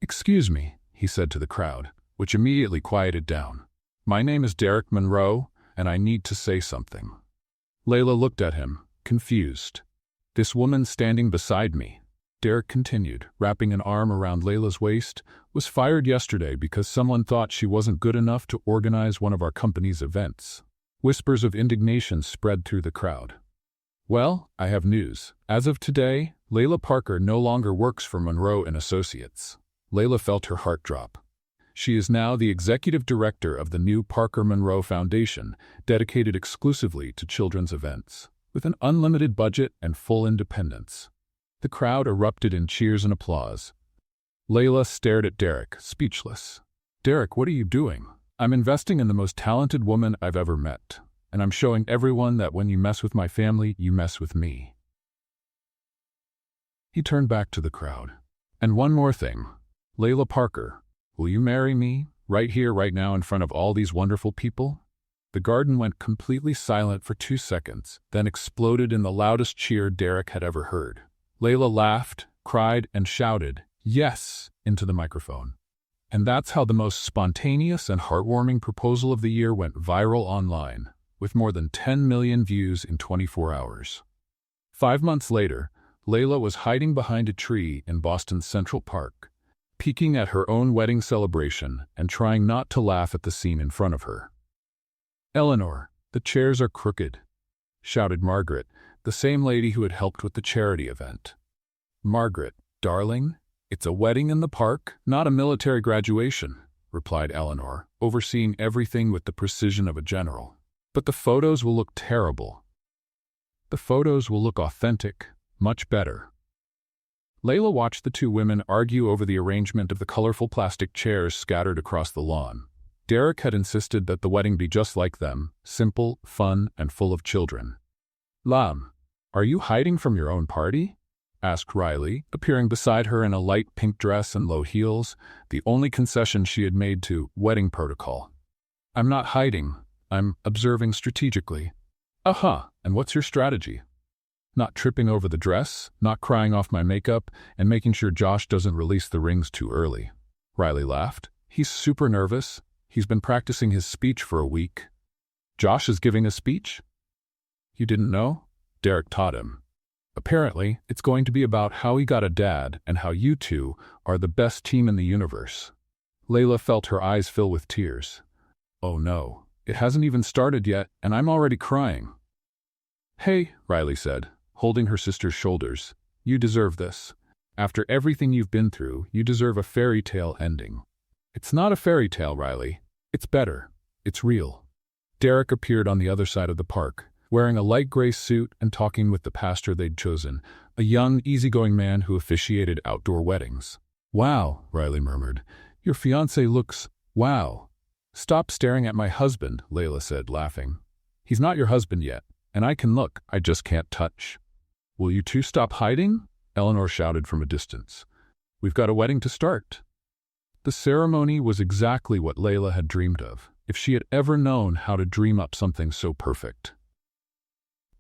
"Excuse me," he said to the crowd, which immediately quieted down. "My name is Derek Monroe, and I need to say something." Layla looked at him, confused. "This woman standing beside me," Derek continued, wrapping an arm around Layla's waist, "was fired yesterday because someone thought she wasn't good enough to organize one of our company's events." Whispers of indignation spread through the crowd. "Well, I have news. As of today, Layla Parker no longer works for Monroe & Associates." Layla felt her heart drop. She is now the executive director of the new Parker Monroe Foundation, dedicated exclusively to children's events, with an unlimited budget and full independence. The crowd erupted in cheers and applause. Layla stared at Derek, speechless. Derek, what are you doing? I'm investing in the most talented woman I've ever met, and I'm showing everyone that when you mess with my family, you mess with me. He turned back to the crowd. And one more thing. Layla Parker, will you marry me, right here, right now, in front of all these wonderful people? The garden went completely silent for 2 seconds, then exploded in the loudest cheer Derek had ever heard. Layla laughed, cried, and shouted, "Yes," into the microphone. And that's how the most spontaneous and heartwarming proposal of the year went viral online, with more than 10 million views in 24 hours. 5 months later, Layla was hiding behind a tree in Boston's Central Park, peeking at her own wedding celebration and trying not to laugh at the scene in front of her. "Eleanor, the chairs are crooked," shouted Margaret, the same lady who had helped with the charity event. "Margaret, darling, it's a wedding in the park, not a military graduation," replied Eleanor, overseeing everything with the precision of a general. "But the photos will look terrible." "The photos will look authentic, much better." Layla watched the two women argue over the arrangement of the colorful plastic chairs scattered across the lawn. Derek had insisted that the wedding be just like them, simple, fun, and full of children. "Lam, are you hiding from your own party?" asked Riley, appearing beside her in a light pink dress and low heels, the only concession she had made to wedding protocol. "I'm not hiding. I'm observing strategically." "Aha, and what's your strategy?" "Not tripping over the dress, not crying off my makeup, and making sure Josh doesn't release the rings too early." Riley laughed. "He's super nervous. He's been practicing his speech for a week." "Josh is giving a speech?" "You didn't know?" Derek taught him. "Apparently, it's going to be about how he got a dad and how you two are the best team in the universe." Layla felt her eyes fill with tears. "Oh no, it hasn't even started yet, and I'm already crying." "Hey," Riley said, holding her sister's shoulders, "you deserve this. After everything you've been through, you deserve a fairy tale ending." "It's not a fairy tale, Riley. It's better. It's real." Derek appeared on the other side of the park, wearing a light gray suit and talking with the pastor they'd chosen, a young, easygoing man who officiated outdoor weddings. "Wow," Riley murmured. "Your fiancé looks... wow." "Stop staring at my husband," Layla said, laughing. "He's not your husband yet, and I can look, I just can't touch." "Will you two stop hiding?" Eleanor shouted from a distance. "We've got a wedding to start." The ceremony was exactly what Layla had dreamed of, if she had ever known how to dream up something so perfect.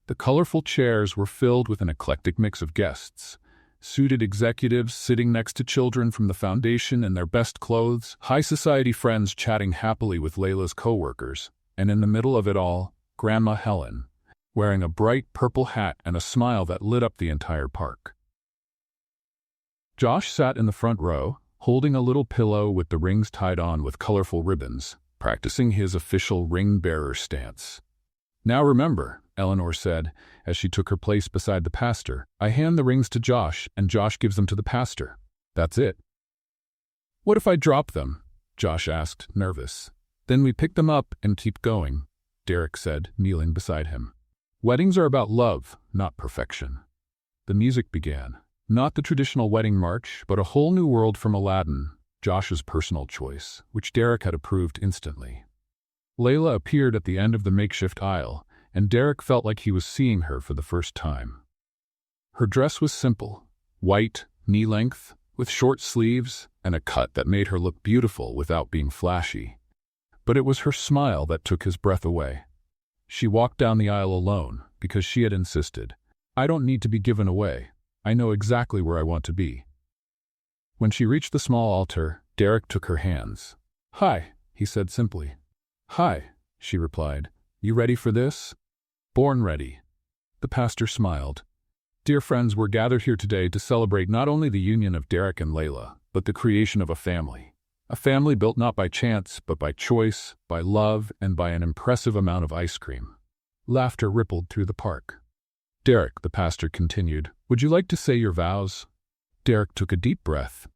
The colorful chairs were filled with an eclectic mix of guests. Suited executives sitting next to children from the foundation in their best clothes, high society friends chatting happily with Layla's co-workers, and in the middle of it all, Grandma Helen, wearing a bright purple hat and a smile that lit up the entire park. Josh sat in the front row, holding a little pillow with the rings tied on with colorful ribbons, practicing his official ring-bearer stance. "Now remember," Eleanor said, as she took her place beside the pastor, "I hand the rings to Josh, and Josh gives them to the pastor. That's it." "What if I drop them?" Josh asked, nervous. "Then we pick them up and keep going," Derek said, kneeling beside him. "Weddings are about love, not perfection." The music began. Not the traditional wedding march, but a whole new world from Aladdin, Josh's personal choice, which Derek had approved instantly. Layla appeared at the end of the makeshift aisle, and Derek felt like he was seeing her for the first time. Her dress was simple, white, knee-length, with short sleeves and a cut that made her look beautiful without being flashy. But it was her smile that took his breath away. She walked down the aisle alone, because she had insisted, "I don't need to be given away. I know exactly where I want to be." When she reached the small altar, Derek took her hands. "Hi," he said simply. "Hi," she replied. "You ready for this?" "Born ready." The pastor smiled. "Dear friends, we're gathered here today to celebrate not only the union of Derek and Layla, but the creation of a family. A family built not by chance, but by choice, by love, and by an impressive amount of ice cream." Laughter rippled through the park. "Derek," the pastor continued, "would you like to say your vows?" Derek took a deep breath.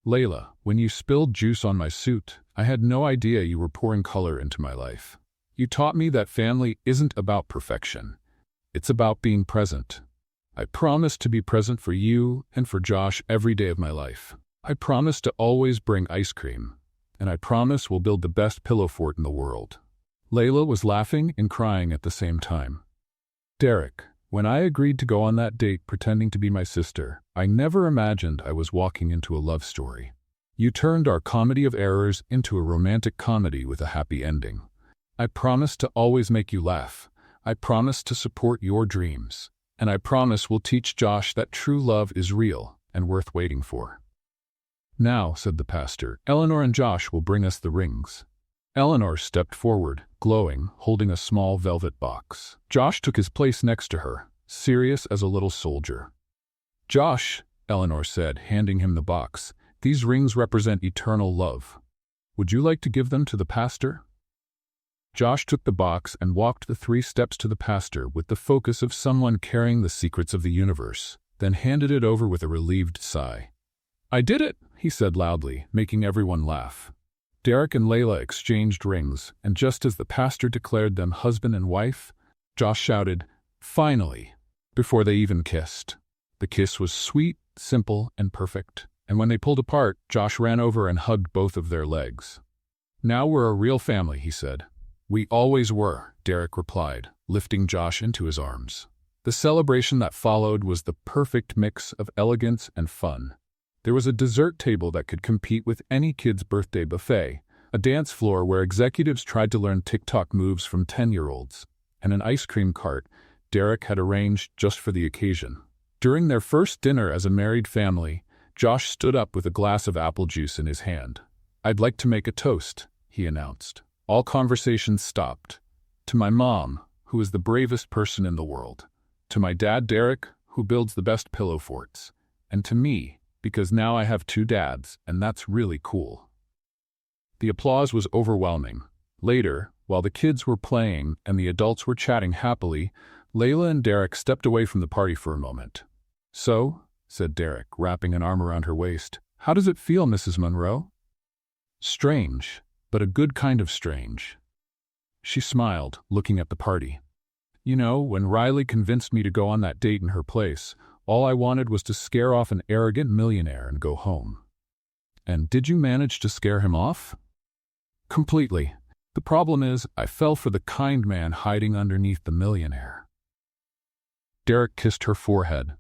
"Layla, when you spilled juice on my suit, I had no idea you were pouring color into my life. You taught me that family isn't about perfection. It's about being present. I promise to be present for you and for Josh every day of my life. I promise to always bring ice cream. And I promise we'll build the best pillow fort in the world." Layla was laughing and crying at the same time. "Derek, when I agreed to go on that date pretending to be my sister, I never imagined I was walking into a love story. You turned our comedy of errors into a romantic comedy with a happy ending. I promise to always make you laugh. I promise to support your dreams. And I promise we'll teach Josh that true love is real and worth waiting for." "Now," said the pastor, "Eleanor and Josh will bring us the rings." Eleanor stepped forward, glowing, holding a small velvet box. Josh took his place next to her, serious as a little soldier. "Josh," Eleanor said, handing him the box, "these rings represent eternal love. Would you like to give them to the pastor?" Josh took the box and walked the 3 steps to the pastor with the focus of someone carrying the secrets of the universe, then handed it over with a relieved sigh. "I did it," he said loudly, making everyone laugh. Derek and Layla exchanged rings, and just as the pastor declared them husband and wife, Josh shouted, "Finally!" before they even kissed. The kiss was sweet, simple, and perfect, and when they pulled apart, Josh ran over and hugged both of their legs. "Now we're a real family," he said. "We always were," Derek replied, lifting Josh into his arms. The celebration that followed was the perfect mix of elegance and fun. There was a dessert table that could compete with any kid's birthday buffet, a dance floor where executives tried to learn TikTok moves from 10-year-olds, and an ice cream cart Derek had arranged just for the occasion. During their first dinner as a married family, Josh stood up with a glass of apple juice in his hand. "I'd like to make a toast," he announced. All conversations stopped. "To my mom, who is the bravest person in the world. To my dad, Derek, who builds the best pillow forts. And to me, because now I have 2 dads, and that's really cool." The applause was overwhelming. Later, while the kids were playing and the adults were chatting happily, Layla and Derek stepped away from the party for a moment. "So," said Derek, wrapping an arm around her waist, "how does it feel, Mrs. Monroe?" "Strange, but a good kind of strange." She smiled, looking at the party. "You know, when Riley convinced me to go on that date in her place, all I wanted was to scare off an arrogant millionaire and go home." "And did you manage to scare him off?" "Completely. The problem is, I fell for the kind man hiding underneath the millionaire." Derek kissed her forehead.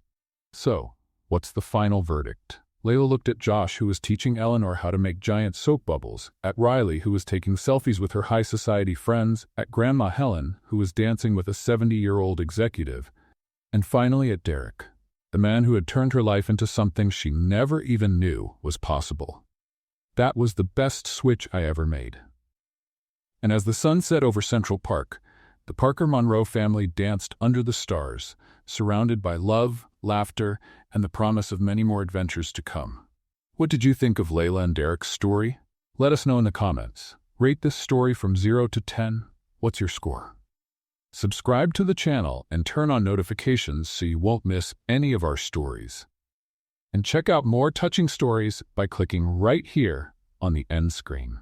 "So, what's the final verdict?" Layla looked at Josh, who was teaching Eleanor how to make giant soap bubbles, at Riley, who was taking selfies with her high society friends, at Grandma Helen, who was dancing with a 70-year-old executive, and finally at Derek, the man who had turned her life into something she never even knew was possible. That was the best switch I ever made. And as the sun set over Central Park, the Parker Monroe family danced under the stars, surrounded by love, laughter, and the promise of many more adventures to come. What did you think of Layla and Derek's story? Let us know in the comments. Rate this story from 0 to 10. What's your score? Subscribe to the channel and turn on notifications so you won't miss any of our stories. And check out more touching stories by clicking right here on the end screen.